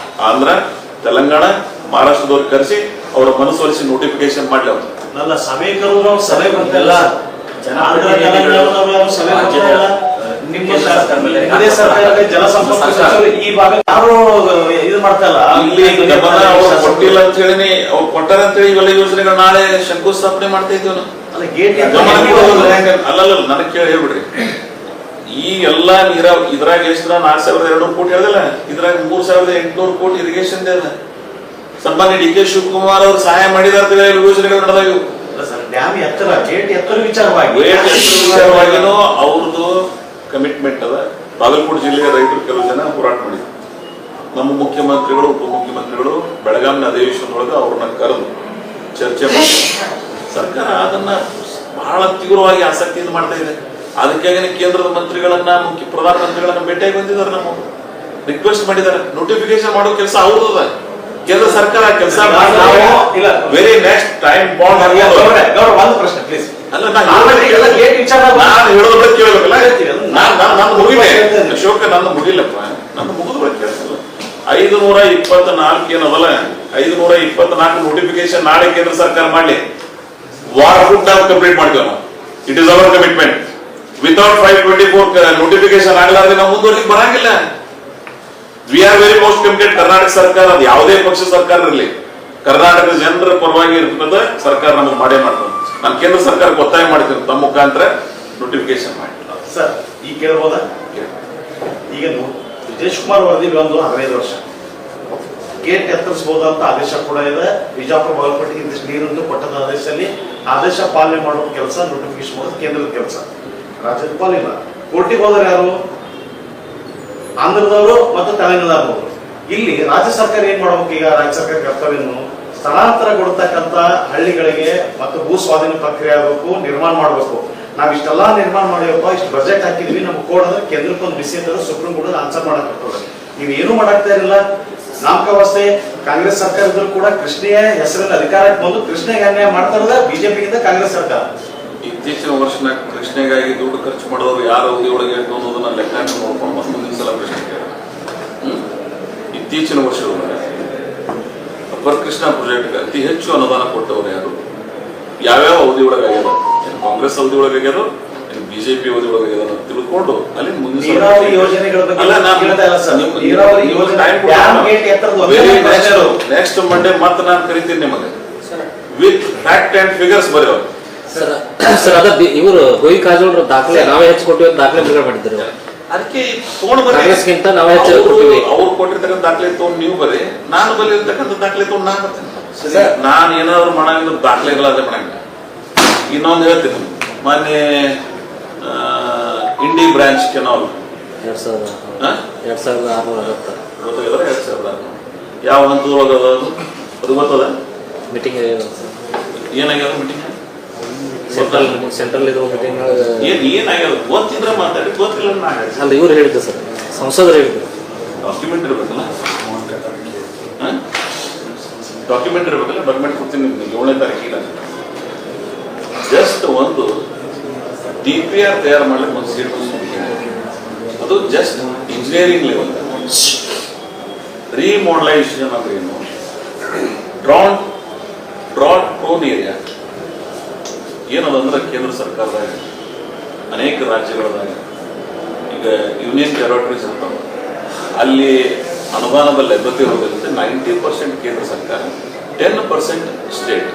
Speaker 1: ಆಂಧ್ರ, ತೆಲಂಗಾಣ, ಮಹಾರಾಷ್ಟ್ರದವ್ರು ಕರೆಸಿ ಅವರ ಮನಸ್ಸೊಲಿಸಿ ನೋಟಿಫಿಕೇಶನ್ ಮಾಡ್ಲಿ. ಅವ್ರು
Speaker 4: ನನ್ನ ಸಭೆಕರು ಸಭೆ ಬಂದಿಲ್ಲ, ಇದೇ ಸರ್ಕಾರಕ್ಕೆ ಜಲಸಂಪನ್ಮೂಲ ಸಚಿವರು ಈ ಭಾಗ ಯಾರು ಇದು ಮಾಡ್ತಾ ಇಲ್ಲ.
Speaker 1: ಇಲ್ಲಿ ಗಮನ ಅವ್ರು ಕೊಟ್ಟಿಲ್ಲ ಅಂತ ಹೇಳಿ, ಅವ್ರು ಕೊಟ್ಟಾರ ಅಂತ ಹೇಳಿ ಇವೆಲ್ಲ ಯೋಜನೆಗಳು ನಾಳೆ ಶಂಕುಸ್ಥಾಪನೆ ಮಾಡ್ತಾ ಇದ್ದೀವಿ ನಾವು.
Speaker 4: ಅಲ್ಲ ಗೇಟ್
Speaker 1: ಅಲ್ಲಲ್ಲ, ನನಗೆ ಕೇಳಿ ಹೇಳ್ಬಿಡ್ರಿ. ಈ ಎಲ್ಲಾ ಇದ್ರಾಗ ಎಷ್ಟು 4200 ಕೋಟಿ ಹೇಳಿದಲ್ಲ, ಇದ್ರಾಗ 3800 ಕೋಟಿ ಇರಿಗೇಷನ್ ಅದ. ಸನ್ಮಾನ್ಯ DK ಶಿವಕುಮಾರ್ ಅವರು ಸಹಾಯ ಮಾಡಿದಾರೆ ಯೋಜನೆಗಳು ನಡೆದಾವು.
Speaker 4: ಡ್ಯಾಮ್ ಎತ್ತರ, ಗೇಟ್ ಎತ್ತರ ವಿಚಾರವಾಗಿ
Speaker 1: ವಿಚಾರವಾಗಿನೂ ಅವ್ರದ್ದು ಕಮಿಟ್ಮೆಂಟ್ ಅದ. ಬಾಗಲಕೋಟೆ ಜಿಲ್ಲೆಯ ರೈತರು ಕೆಲವು ಜನ ಹೋರಾಟ ಮಾಡಿದ್ರು. ನಮ್ಮ ಮುಖ್ಯಮಂತ್ರಿಗಳು, ಉಪಮುಖ್ಯಮಂತ್ರಿಗಳು ಬೆಳಗಾವಿನ ಅಧಿವೇಶನದೊಳಗೆ ಅವ್ರನ್ನ ಕರೆದು ಚರ್ಚೆ ಮಾಡಿ ಸರ್ಕಾರ ಅದನ್ನ ಬಹಳ ತೀವ್ರವಾಗಿ ಆಸಕ್ತಿಯಿಂದ ಮಾಡ್ತಾ ಇದೆ. ಅದಕ್ಕಾಗಿ ಕೇಂದ್ರದ ಮಂತ್ರಿಗಳನ್ನ, ಪ್ರಧಾನಮಂತ್ರಿಗಳನ್ನ ಭೇಟಿಯಾಗಿ ಬಂದಿದ್ದಾರೆ. ನಮ್ಮ ರಿಕ್ವೆಸ್ಟ್ ಮಾಡಿದ್ದಾರೆ, ನೋಟಿಫಿಕೇಶನ್ ಮಾಡೋ ಕೆಲಸ ಅವ್ರದ್ದು. ಕೇಂದ್ರ ಸರ್ಕಾರ ಕೆಲಸ ವೆರಿ ನೆಕ್ಸ್ಟ್ ಟೈಮ್ ಬಾಂಡ್
Speaker 4: ಒಂದು ಪ್ರಶ್ನೆ ಪ್ಲೀಸ್.
Speaker 1: ಅಲ್ಲ, ನಾನು ಹೇಳೋದ್ರ ಕೇಳಬೇಕಲ್ಲ. ನಾನು ಮುಗಿಲೆ ಅಶೋಕ, ನಂದು ಮುಗಿಲ್ಲಪ್ಪ, ನಂದು ಮುಗಿದು ಕೇಳಿಸಲ್ಲ. 524 ಏನದಲ್ಲ, 524 ನೋಟಿಫಿಕೇಶನ್ ನಾಳೆ ಕೇಂದ್ರ ಸರ್ಕಾರ ಮಾಡ್ಲಿ. ವಾರ ಫುಡ್ ನಾವು ಕಂಪ್ಲೀಟ್ ಮಾಡ್ತೇವೆ ನಾವು. It is our commitment. Without 524 notification ಆಗಲಾರ್ದೆ ನಾವು ಮುಂದುವರಿಲಿಕ್ಕೆ ಬರಂಗಿಲ್ಲ. We are very most committed. Karnataka ಸರ್ಕಾರ, ಅದು ಯಾವುದೇ ಪಕ್ಷ ಸರ್ಕಾರ ಇರಲಿ, ಕರ್ನಾಟಕದ ಜನರ ಪರವಾಗಿ ಇರ್ತದೆ ಸರ್ಕಾರ ನಮಗೆ ಮಾಡೇ ಮಾಡ್ತದೆ. ನಾನು ಕೇಂದ್ರ ಸರ್ಕಾರಕ್ಕೆ ಒತ್ತಾಯ ಮಾಡ್ತೀನಿ, ತಮ್ಮ ಮುಖಾಂತರ ನೋಟಿಫಿಕೇಶನ್ ಮಾಡಿ.
Speaker 4: ಸರ್ ಈಗ ಕೇಳ್ಬೋದಾ? ಈಗ ಬ್ರಿಜೇಶ್ ಕುಮಾರ್ ವರದಿ ಒಂದು 15 ವರ್ಷ ಗೇಟ್ ಎತ್ತರಿಸಬಹುದು ಅಂತ ಆದೇಶ ಕೂಡ ಇದೆ. ಬಿಜಾಪುರ ಬಾಗಲಕೋಟೆಗೆ ಇಂದಿಷ್ಟು ನೀರನ್ನು ಕೊಟ್ಟದ ಆದೇಶದಲ್ಲಿ ಆದೇಶ ಪಾಲನೆ ಮಾಡುವ ಕೆಲಸ, ನೋಟಿಫಿಕೇಶನ್ ಮಾಡೋದು ಕೇಂದ್ರದ ಕೆಲಸ, ರಾಜ್ಯದ ಪಾಲಿಲ್ಲ. ಕೋರ್ಟಿಗೆ ಹೋದ್ರೆ ಯಾರು? ಆಂಧ್ರದವರು ಮತ್ತು ತೆಲಂಗಾಣದವರು. ಇಲ್ಲಿ ರಾಜ್ಯ ಸರ್ಕಾರ ಏನ್ ಮಾಡ್ಬೇಕು? ಈಗ ರಾಜ್ಯ ಸರ್ಕಾರ ಕರ್ತವ್ಯವನ್ನು ಸ್ಥಳಾಂತರಗೊಳ್ತಕ್ಕಂತ ಹಳ್ಳಿಗಳಿಗೆ ಮತ್ತು ಭೂ ಸ್ವಾಧೀನ ಪ್ರಕ್ರಿಯೆ ಆಗಬೇಕು, ನಿರ್ಮಾಣ ಮಾಡಬೇಕು. ನಾವ್ ಇಷ್ಟೆಲ್ಲಾ ನಿರ್ಮಾಣ ಮಾಡಿವಪ್ಪ, ಇಷ್ಟು ಬಜೆಟ್ ಹಾಕಿದ್ವಿ, ನಮ್ಗೆ ಕೋಡ್ ಅಂದ್ರೆ ಕೇಂದ್ರಕ್ಕೊಂದು ಬಿಸಿ ಅಂತ ಸುಪ್ರೀಂ ಕೋರ್ಟ್ ಆನ್ಸರ್ ಮಾಡಕ್ ಬರ್ತದೆ. ನೀವು ಏನು ಮಾಡಾಕ್ತಾ ಇರಲಿಲ್ಲ. ನಾಮಕಾವಸ್ಥೆ ಕಾಂಗ್ರೆಸ್ ಸರ್ಕಾರ ಇದ್ರು ಕೂಡ ಕೃಷ್ಣೆಯ ಹೆಸರಲ್ಲಿ ಅಧಿಕಾರಕ್ಕೆ ಬಂದು ಕೃಷ್ಣೆಗೆ ಅನ್ಯಾಯ ಮಾಡ್ತಾ ಇರೋದ ಬಿಜೆಪಿಗಿಂತ ಕಾಂಗ್ರೆಸ್ ಸರ್ಕಾರ.
Speaker 1: ಇತ್ತೀಚಿನ ವರ್ಷನ ಕೃಷ್ಣೆಗಾಗಿ ದುಡ್ಡು ಖರ್ಚು ಮಾಡೋರು ಯಾರು ಅವಧಿ ಒಳಗೆ ಅನ್ನೋದನ್ನ ಲೆಕ್ಕ ನೋಡ್ಕೊಂಡು ಮುಂದಿನ ಸಲ ಪ್ರಶ್ನೆ ಕೇಳಿ ಇತ್ತೀಚಿನ ವರ್ಷದೊಳಗೆ ಅಪ್ಪರ್ ಕೃಷ್ಣ ಪ್ರಾಜೆಕ್ಟ್ಗೆ ಅತಿ ಹೆಚ್ಚು ಅನುದಾನ ಕೊಟ್ಟವರು ಯಾರು, ಯಾವ್ಯಾವ ಅವಧಿ ಒಳಗೆ ಆಗ್ಯಾರ, ಕಾಂಗ್ರೆಸ್ ಅವಧಿ ಒಳಗೆ ಆಗ್ಯಾರೋ ಬಿಜೆಪಿ ಅವಧಿ ಒಳಗೆ ಆಗ್ಯಾರ ಅಂತ ತಿಳ್ಕೊಂಡು ಅಲ್ಲಿ
Speaker 4: ನೀರಾವರಿ ಯೋಜನೆಗಳ ಬಗ್ಗೆ ಕೇಳ್ತಾ ಇಲ್ಲ ಸರ್. ನೀರಾವರಿ ಯೋಜನೆ ಡ್ಯಾಮ್ ಗೇಟ್ ಎತ್ತರದ
Speaker 1: ನೆಕ್ಸ್ಟ್ ಮಂಡೇ ಮತ್ತೆ ನಾನು ಕರಿತೀನಿ ನಿಮಗೆ ವಿತ್ ಫ್ಯಾಕ್ಟ್ ಅಂಡ್ ಫಿಗರ್ಸ್ ಬರೆಯೋ.
Speaker 2: ಸರ್ ಅದ ಇವರು ಗೋವಿ ಕಾಜೋಳ ದಾಖಲೆ ನಾವೇ ಹೆಚ್ಚು ಕೊಟ್ಟಿವಿ ದಾಖಲೆ ಬಿಡುಗಡೆ ಮಾಡಿದ್ರು.
Speaker 1: ಅದಕ್ಕೆ ತಗೊಂಡು ಬರ್ರಿ,
Speaker 2: ಕಾಂಗ್ರೆಸ್ಗಿಂತ ನಾವೇ ಹೆಚ್ಚು ಕೊಟ್ಟಿವಿ.
Speaker 1: ಅವ್ರು ಕೊಟ್ಟಿರ್ತಕ್ಕಂಥ ದಾಖಲೆ ತಗೊಂಡು ನೀವು ಬರ್ರಿ, ನಾನು ಬಲ್ಲಿರ್ತಕ್ಕಂಥ ದಾಖಲೆ ತಗೊಂಡು ನಾನು ಬರ್ತೇನೆ. ನಾನು ಏನಾದ್ರು ಮಾಡಂಗಿಲ್ಲ, ದಾಖಲೆ ಇರಲಾರ್ದೆ ಮಾಡಂಗಿಲ್ಲ. ಇನ್ನೊಂದು ಹೇಳ್ತೀನಿ, ಮೊನ್ನೆ ಇಂಡಿ ಬ್ರಾಂಚ್ ಕೆನಾಲ್
Speaker 2: 2660
Speaker 1: ಗೊತ್ತಾಗಿದ್ರೆ 2600 ಯಾವ ಹಂತದೊಳಗೆ ಅದು ಗೊತ್ತದ?
Speaker 2: ಮೀಟಿಂಗ್
Speaker 1: ಏನಾಗ್ಯದ ಮೀಟಿಂಗ್?
Speaker 2: ಸೆಂಟ್ರಲ್ ಇದು ಮೀಟಿಂಗ್
Speaker 1: ಏನಾಗ್ಯದ ಗೊತ್ತಿದ್ರೆ ಮಾತಾಡಿ, ಗೊತ್ತಿಲ್ಲ
Speaker 2: ಅಲ್ಲ ಇವ್ರು ಹೇಳಿದ್ದು ಸರ್, ಸಂಸದರು ಹೇಳಿದ್ರು.
Speaker 1: ಡಾಕ್ಯುಮೆಂಟ್ ಇರ್ಬೇಕಲ್ಲ, ಡಾಕ್ಯುಮೆಂಟ್ ಇರ್ಬೇಕಲ್ಲ. ಡಾಕ್ಯುಮೆಂಟ್ ಕೊಡ್ತೀನಿ ನಿಮ್ಗೆ 7ನೇ ತಾರೀಕಿಗೆ. ಜಸ್ಟ್ ಒಂದು DPR ತಯಾರು ಮಾಡ್ಲಿಕ್ಕೆ ಒಂದು ಸೀಟ್, ಅದು ಜಸ್ಟ್ ಇಂಜಿನಿಯರಿಂಗ್ ಲೆವೆಲ್. ರಿಮೋಡಲೈಸೇಷನ್ ಅಂದ್ರೆ ಏನು? ಡ್ರಾಟ್ ಪ್ರೋನ್ ಏರಿಯಾ ಏನದಂದ್ರೆ ಕೇಂದ್ರ ಸರ್ಕಾರದಾಗ ಅನೇಕ ರಾಜ್ಯಗಳದಾಗ ಈಗ ಯೂನಿಯನ್ ಟೆರಿಟರೀಸ್ ಇರ್ತಾವೆ, ಅಲ್ಲಿ ಅನುದಾನದ ಲಭ್ಯತೆ ಇರೋದ್ರಿಂದ 90% ಕೇಂದ್ರ ಸರ್ಕಾರ, 10% ಸ್ಟೇಟ್.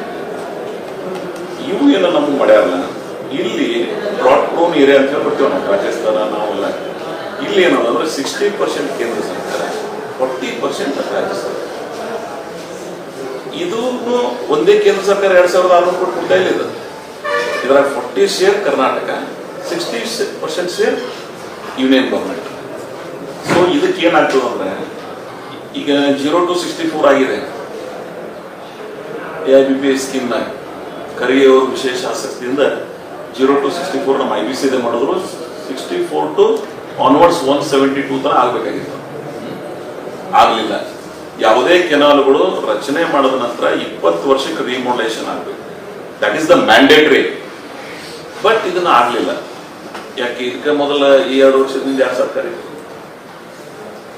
Speaker 1: ಇವು ಏನೋ ನಮ್ಗೆ ಮಾಡ್ಯಾರಲ್ಲ, ಇಲ್ಲಿ ಡ್ರಾಟ್ ಪ್ರೋನ್ ಏರಿಯಾ ಅಂತ ಹೇಳ್ಬಿಡ್ತೀವಿ ನಾವು, ರಾಜಸ್ಥಾನ ನಾವೆಲ್ಲ. ಇಲ್ಲಿ ಏನಂದ್ರೆ 60% ಕೇಂದ್ರ ಸರ್ಕಾರ, 40% ರಾಜ್ಯ ಸರ್ಕಾರ. ಇದು ಒಂದೇ ಕೇಂದ್ರ ಸರ್ಕಾರ 2600 ಕೋಟಿ ಕೊಡ್ತಾ ಇಲ್ಲ. ಇದರಾಗ 40 share Karnataka, 60% share union government. So ಇದಕ್ಕೆ ಏನಾಗ್ತದೆ ಅಂದ್ರೆ, ಈಗ 0 to 64 ಆಗಿದೆ AIBP ಸ್ಕೀಮ್ನಾಗ. ಖರ್ಗೆ ಅವರು ವಿಶೇಷ ಆಸಕ್ತಿಯಿಂದ 0 to 64 ನಮ್ಮ IBC ಮಾಡಿದ್ರು. 64 to ಆನ್ವರ್ಡ್ಸ್ 172 ತರ ಆಗ್ಬೇಕಾಗಿತ್ತು, ಆಗ್ಲಿಲ್ಲ. ಯಾವುದೇ ಕೆನಾಲ್ಗಳು ರಚನೆ ಮಾಡಿದ ನಂತರ 20 ವರ್ಷಕ್ಕೆ ರಿಮೋಡಲೇಷನ್ ಆಗ್ಬೇಕು, that is the mandatory. But ಇದನ್ನ ಆಗ್ಲಿಲ್ಲ. ಯಾಕೆ? ಇದಕ್ಕೆ ಮೊದಲ ಈ 2 ವರ್ಷದಿಂದ ಯಾರು ಸರ್ಕಾರ ಇತ್ತು,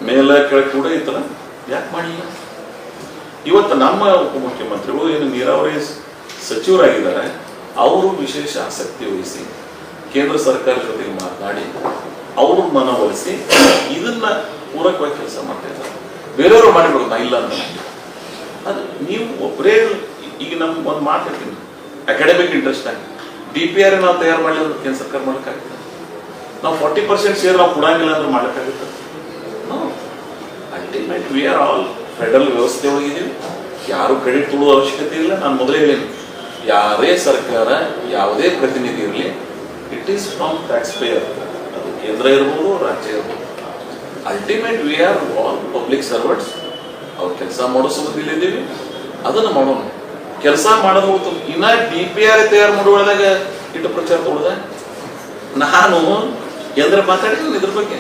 Speaker 1: ಮೇಲ ಕೆಳಗೆ ಕೂಡ ಇತ್ತಲ್ಲ, ಯಾಕೆ ಮಾಡಲಿಲ್ಲ? ಇವತ್ತು ನಮ್ಮ ಉಪಮುಖ್ಯಮಂತ್ರಿಗಳು ಏನು ನೀರಾವರಿ ಸಚಿವರಾಗಿದ್ದಾರೆ, ಅವರು ವಿಶೇಷ ಆಸಕ್ತಿ ವಹಿಸಿ ಕೇಂದ್ರ ಸರ್ಕಾರ ಜೊತೆಗೆ ಮಾತನಾಡಿ ಅವರು ಮನವೊಲಿಸಿ ಇದನ್ನ ಪೂರಕವಾಗಿ ಕೆಲಸ ಮಾಡ್ತಾ ಇದ್ದಾರೆ. ಬೇರೆಯವರು ಮಾಡಿಬಿಡೋದು, ನಾ ಇಲ್ಲ ಅಂತ. ಅದು ನೀವು ಒಬ್ಬರೇ ಈಗ ನಮ್ಗೆ ಒಂದು ಮಾತಾಡ್ತೀನಿ, ಅಕಾಡೆಮಿಕ್ ಇಂಟ್ರೆಸ್ಟ್ ಆಗಿ DPR ನಾವು ತಯಾರು ಮಾಡಲಿಲ್ಲ ಕೇಂದ್ರ ಸರ್ಕಾರ ಮಾಡೋಕ್ಕಾಗುತ್ತೆ? ನಾವು 40% ಶೇರ್ ನಾವು ಕೊಡಂಗಿಲ್ಲ ಅಂದ್ರೆ ಮಾಡೋಕ್ಕಾಗುತ್ತೆ? Ultimate we are all federal ವ್ಯವಸ್ಥೆ ಒಳಗಿದ್ದೀವಿ, ಯಾರು ಕ್ರೆಡಿಟ್ ತೊಗೊಳ್ಳೋ ಅವಶ್ಯಕತೆ ಇಲ್ಲ. ನಾನು ಮೊದಲೇ ಹೇಳೇನಿ, ಯಾರೇ ಸರ್ಕಾರ ಯಾವುದೇ ಪ್ರತಿನಿಧಿ ಇರಲಿ, it is from tax pair. ಅದು ಕೇಂದ್ರ ಇರ್ಬೋದು, ರಾಜ್ಯ ಇರ್ಬೋದು. Ultimate we are all public servants. ಅವ್ರು ಕೆಲಸ ಮಾಡೋ ಸಮಯದಲ್ಲಿದ್ದೀವಿ, ಅದನ್ನು ಮಾಡೋಣ. ಕೆಲಸ ಮಾಡೋದು ಹೋಗ್ತು. ಇನ್ನ DPR ತಯಾರು ಮಾಡುವಾಗ ಇಟ್ಟು ಪ್ರಚಾರ ತೊಗೊಳ್ದ. ನಾನು ಎಂದ್ರೆ ಮಾತಾಡಿದ್ದೀನಿ ಇದ್ರ ಬಗ್ಗೆ.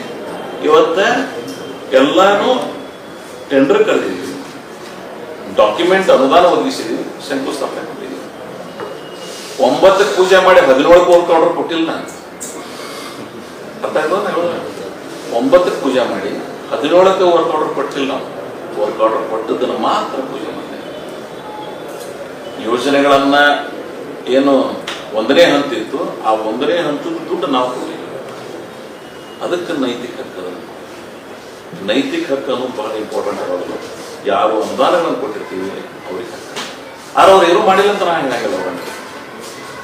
Speaker 1: ಇವತ್ತ ಎಲ್ಲಾನು ಟೆಂಡರ್ ಕರೆದಿದ್ದೀವಿ, ಡಾಕ್ಯುಮೆಂಟ್ ಅನುದಾನ ಒದಗಿಸಿದೀವಿ, ಶಂಕುಸ್ಥಾಪನೆ ಕೊಟ್ಟಿದ್ದೀವಿ. 9ಕ್ಕೆ ಪೂಜೆ ಮಾಡಿ 17ಕ್ಕೆ ವರ್ಕ್ ಆರ್ಡರ್ ಕೊಟ್ಟಿಲ್ಲ ನಾನು. ಅರ್ಥ ಆಯ್ತು? 9ಕ್ಕೆ ಪೂಜೆ ಮಾಡಿ 17ಕ್ಕೆ ವರ್ಕ್ ಆರ್ಡರ್ ಕೊಟ್ಟಿಲ್ಲ ನಾವು. ವರ್ಕ್ ಆರ್ಡರ್ ಕೊಟ್ಟದನ್ನು ಮಾತ್ರ ಪೂಜೆ ಮಾಡಿ ಯೋಜನೆಗಳನ್ನ ಏನು 1ನೇ ಹಂತ ಇತ್ತು, ಆ 1ನೇ ಹಂತದ ದುಡ್ಡು ನಾವು ಕೊಟ್ಟಿದ್ದೀವಿ. ಅದಕ್ಕೆ ನೈತಿಕ ಹಕ್ಕದ, ನೈತಿಕ ಹಕ್ಕು ಅನ್ನೋದು ಬಹಳ ಇಂಪಾರ್ಟೆಂಟ್ ಆಗೋದು. ಯಾರು ಅನುದಾನಗಳನ್ನು ಕೊಟ್ಟಿರ್ತೀವಿ ಅವ್ರಿಗೆ ಹಕ್ಕ. ಆದ್ರೆ ಅವ್ರು ಏನೂ ಮಾಡಿಲ್ಲ ಅಂತ ನಾನು ಹೇಳಂಗಿಲ್ಲ.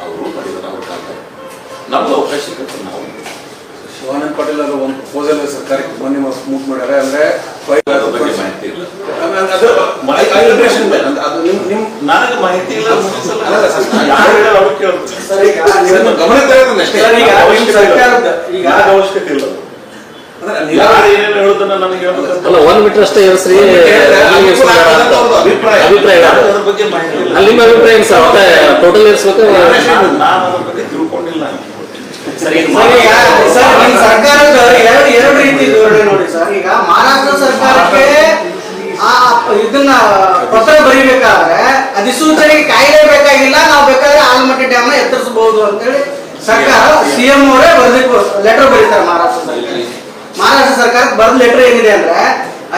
Speaker 1: ಅವರು ಮಾಡಿದಾರೆ, ಅವ್ರ ಕಾಲ ನಮ್ಗೆ ಅವಕಾಶ ಸಿಗುತ್ತೆ. ನಾವು
Speaker 5: ಶಿವಾನಂದ ಪಾಟೀಲ್ ಅವರು ಒಂದು ಪ್ರಪೋಸಲ್ ಸರ್ಕಾರಕ್ಕೆ ಮೊನ್ನೆ ಮೂವ್ ಮಾಡ್ಯಾರ. ಅಂದ್ರೆ
Speaker 1: ಅದ್ರ ಬಗ್ಗೆ ಮಾಹಿತಿ ಇಲ್ಲ, ನನಗೆ ಮಾಹಿತಿ ಇಲ್ಲ. ಅವಶ್ಯಕತೆ ಇಲ್ಲ. ಯಾರು ಏನೇನು ಹೇಳುದನ್ನ ನನಗೆ
Speaker 2: ಅಲ್ಲ, 1 ಮೀಟರ್ ಅಷ್ಟೇ ಇರಿಸ್ರಿ ಅಭಿಪ್ರಾಯ.
Speaker 1: ಅದ್ರ ಬಗ್ಗೆ ಮಾಹಿತಿ ಇಲ್ಲ.
Speaker 2: ನಿಮ್ಮ ಅಭಿಪ್ರಾಯ ಏನು ಸರ್? ಟೋಟಲ್ ಇರಿಸ್ಬೇಕು?
Speaker 1: ನಾನು ಅದ್ರ ಬಗ್ಗೆ ತಿಳ್ಕೊಂಡಿಲ್ಲ.
Speaker 3: ಸರ್ಕಾರದ ಎರಡು ರೀತಿ ಧೋರಣೆ ನೋಡಿ ಸರ್. ಈಗ ಮಹಾರಾಷ್ಟ್ರ ಸರ್ಕಾರಕ್ಕೆ ಇದನ್ನ ಪತ್ರ ಬರೀಬೇಕಾದ್ರೆ ಅಧಿಸೂಚನೆಗೆ ಕಾಯಲೇಬೇಕಾಗಿಲ್ಲ, ನಾವು ಬೇಕಾದ್ರೆ ಆಲಮಟ್ಟಿ ಡ್ಯಾಮ್ ನ ಎತ್ತರಿಸಬಹುದು ಅಂತೇಳಿ ಸರ್ಕಾರ CM ಅವರೇ ಲೆಟರ್ ಬರೀತಾರೆ. ಮಹಾರಾಷ್ಟ್ರ ಸರ್ಕಾರಕ್ಕೆ ಬರೆದ ಲೆಟರ್ ಏನಿದೆ ಅಂದ್ರೆ,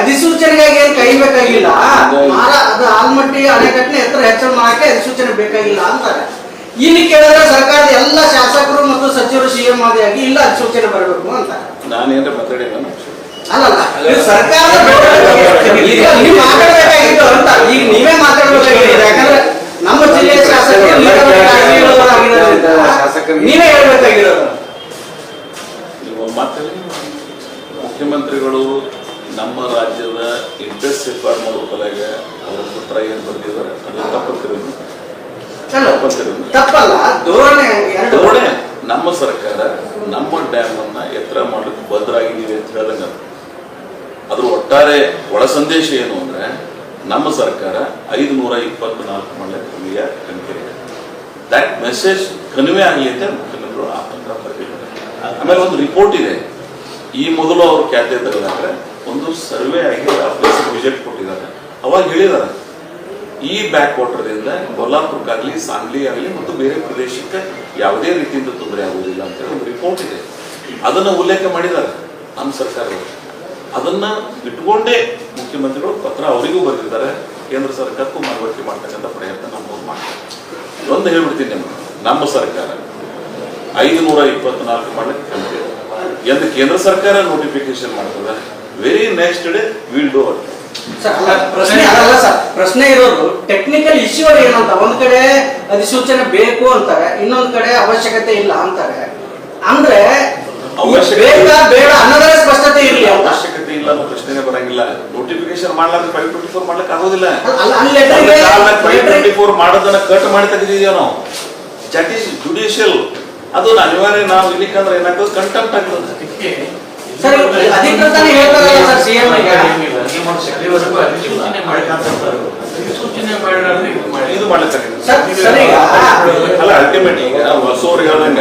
Speaker 3: ಅಧಿಸೂಚನೆಗಾಗಿ ಏನ್ ಕೈಬೇಕಾಗಿಲ್ಲ, ಅದು ಆಲ್ಮಟ್ಟಿ ಅಣೆಕಟ್ಟಿನ ಎತ್ತರ ಹೆಚ್ಚಳ ಮಾಡಕ್ಕೆ ಅಧಿಸೂಚನೆ ಬೇಕಾಗಿಲ್ಲ ಅಂತಾರೆ. ಇಲ್ಲಿ ಕೇಳಿದ್ರೆ ಸರ್ಕಾರದ ಎಲ್ಲ ಶಾಸಕರು ಮತ್ತು ಸಚಿವರು ಸಿಎಂ ಆದಿಯಾಗಿ ಇಲ್ಲ ಅಧಿಸೂಚನೆ ಬರಬೇಕು ಅಂತ.
Speaker 1: ನಾನೇನ್ರ ಮಾತಾಡಿಲ್ಲ
Speaker 3: ಅಲ್ಲಲ್ಲ, ಇದು ಸರ್ಕಾರದ ಈಗ ನೀವು ಮಾತಾಡ್ಬೇಕಾಗಿತ್ತು ಅಂತ. ಈಗ ನೀವೇ ಮಾತಾಡ್ಬೇಕಾಗಿದೆ, ಯಾಕಂದ್ರೆ ನಮ್ಮ ಜಿಲ್ಲೆಯ ಶಾಸಕರು ನೀವೇ ಹೇಳ್ಬೇಕಾಗಿರೋದು.
Speaker 1: ನೀವು ಮಾತಾಡಿ. ಮುಖ್ಯಮಂತ್ರಿಗಳು ನಮ್ಮ ರಾಜ್ಯದ ಇಂಟ್ರೆಸ್ಟ್ ಸೇಫ್ಗಾರ್ಡ್ ಮಾಡೋ ಕಲೆಗೆ ಅವರ ಪುತ್ರ ಏನು ಬರೆದಿದ್ದಾರೆ ಅದು ತಪ್ಪತ್ತಿರೋದು
Speaker 3: ತಪ್ಪಲ್ಲ, ಧೋರಣೆ
Speaker 1: ಧೋರಣೆ. ನಮ್ಮ ಸರ್ಕಾರ ನಮ್ಮ ಡ್ಯಾಮ್ ಅನ್ನ ಎತ್ತರ ಮಾಡಲಿಕ್ಕೆ ಬದ್ಧರಾಗಿದ್ದೀವಿ ಅಂತ ಹೇಳಿದಂಗ ಅದ್ರ ಒಟ್ಟಾರೆ ಒಳ ಸಂದೇಶ ಏನು ಅಂದ್ರೆ ನಮ್ಮ ಸರ್ಕಾರ 524 ಮಾಡಲಿಕ್ಕೆ ಕನ್ಫಿಡೆ ದಟ್ ಮೆಸೇಜ್ ಕನ್ವೆ ಆಗಲಿ ಅಂತ ಮುಖ್ಯಮಂತ್ರಿಗಳು ಆ ಪತ್ರ ಬರೆದಿದ್ದಾರೆ. ಆಮೇಲೆ ಒಂದು ರಿಪೋರ್ಟ್ ಇದೆ, ಈ ಮೊದಲು ಅವರು ಖ್ಯಾತೆ ತೆಗೆದಾದ್ರೆ ಒಂದು ಸರ್ವೆ ಆಗಿ ಆ ಪ್ಲೇಸ್ ವಿಸಿಟ್ ಕೊಟ್ಟಿದ್ದಾರೆ. ಅವಾಗ ಹೇಳಿದ್ದಾರೆ ಈ ಬ್ಯಾಕ್ ವಾಟರ್ದಿಂದ ಕೊಲ್ಲಾಪುರಕ್ಕಾಗಲಿ, ಸಾಂಗ್ಲಿ ಆಗಲಿ ಮತ್ತು ಬೇರೆ ಪ್ರದೇಶಕ್ಕೆ ಯಾವುದೇ ರೀತಿಯಿಂದ ತೊಂದರೆ ಆಗುವುದಿಲ್ಲ ಅಂತೇಳಿ ಒಂದು ರಿಪೋರ್ಟ್ ಇದೆ. ಅದನ್ನು ಉಲ್ಲೇಖ ಮಾಡಿದ್ದಾರೆ ನಮ್ಮ ಸರ್ಕಾರದವರು. ಅದನ್ನ ಇಟ್ಕೊಂಡೇ ಮುಖ್ಯಮಂತ್ರಿಗಳು ಪತ್ರ ಅವರಿಗೂ ಬರೆದಿದ್ದಾರೆ, ಕೇಂದ್ರ ಸರ್ಕಾರಕ್ಕೂ ಮನವರಿಕೆ ಮಾಡ್ತಕ್ಕಂಥ ಪ್ರಯತ್ನ ನಮ್ಮವ್ರು ಮಾಡ್ತಾರೆ. ಒಂದು ಹೇಳ್ಬಿಡ್ತೀನಿ ನಿಮ್ಗೆ, ನಮ್ಮ ಸರ್ಕಾರ 524 ಮಾಡಲಿಕ್ಕೆ ಕಲಿತಿದೆ ಎಂದು ಕೇಂದ್ರ ಸರ್ಕಾರ ನೋಟಿಫಿಕೇಶನ್ ಮಾಡ್ತದೆ. Very next day will do at.
Speaker 3: ಪ್ರಶ್ನೆ ಅದಲ್ಲ ಸರ್, ಪ್ರಶ್ನೆ ಇರೋದು ಟೆಕ್ನಿಕಲ್ ಇಶ್ಯೂ ಏನಂತ. ಒಂದ್ ಕಡೆ ಅಧಿಸೂಚನೆ ಬೇಕು ಅಂತಾರೆ, ಇನ್ನೊಂದ್ ಕಡೆ ಅವಶ್ಯಕತೆ ಇಲ್ಲ ಅಂತಾರೆ. ಅಂದ್ರೆ ಬೇಕಾ ಬೇಡ ಅನ್ನೋದೇ ಸ್ಪಷ್ಟತೆ ಇರಲಿ.
Speaker 1: ಅವಶ್ಯಕತೆ ಇಲ್ಲ ಅನ್ನೋ ಪ್ರಶ್ನೆನೇ ಬರಂಗಿಲ್ಲ. ನೋಟಿಫಿಕೇಶನ್ ಮಾಡ್ಲಾರ್ದು 524 ಮಾಡ್ಲಿಕ್ಕೆ ಆಗೋದಿಲ್ಲ. 524 ಮಾಡೋದನ್ನ ಕಟ್ ಮಾಡಿ ತೆಗೆದಿದೀವಿ ನಾವು. That is judicial. ಅದು ಅನಿವಾರ್ಯ. ನಾವು ಇಲ್ಲಿಕಂದ್ರೆ ಏನಾಗ್ತದೆ, ಕಂಟೆಂಪ್ಟ್ ಆಗ್ತದೆ.
Speaker 3: ಸರ್ ಅಧಿಕೃತನೇ ಹೇಳ್ತಾರಲ್ಲ ಸರ್ ಸಿಎಂ ಈಗ
Speaker 1: ಇದು ಮಾಡ್ಲಿಕ್ಕೆ
Speaker 3: ಸರ್ ಈಗ
Speaker 1: ಅಲ್ಲ, ಅಲ್ಟಿಮೇಟ್ ಈಗ ಹೊಸವ್ರು ಹೇಳ್ದಂಗ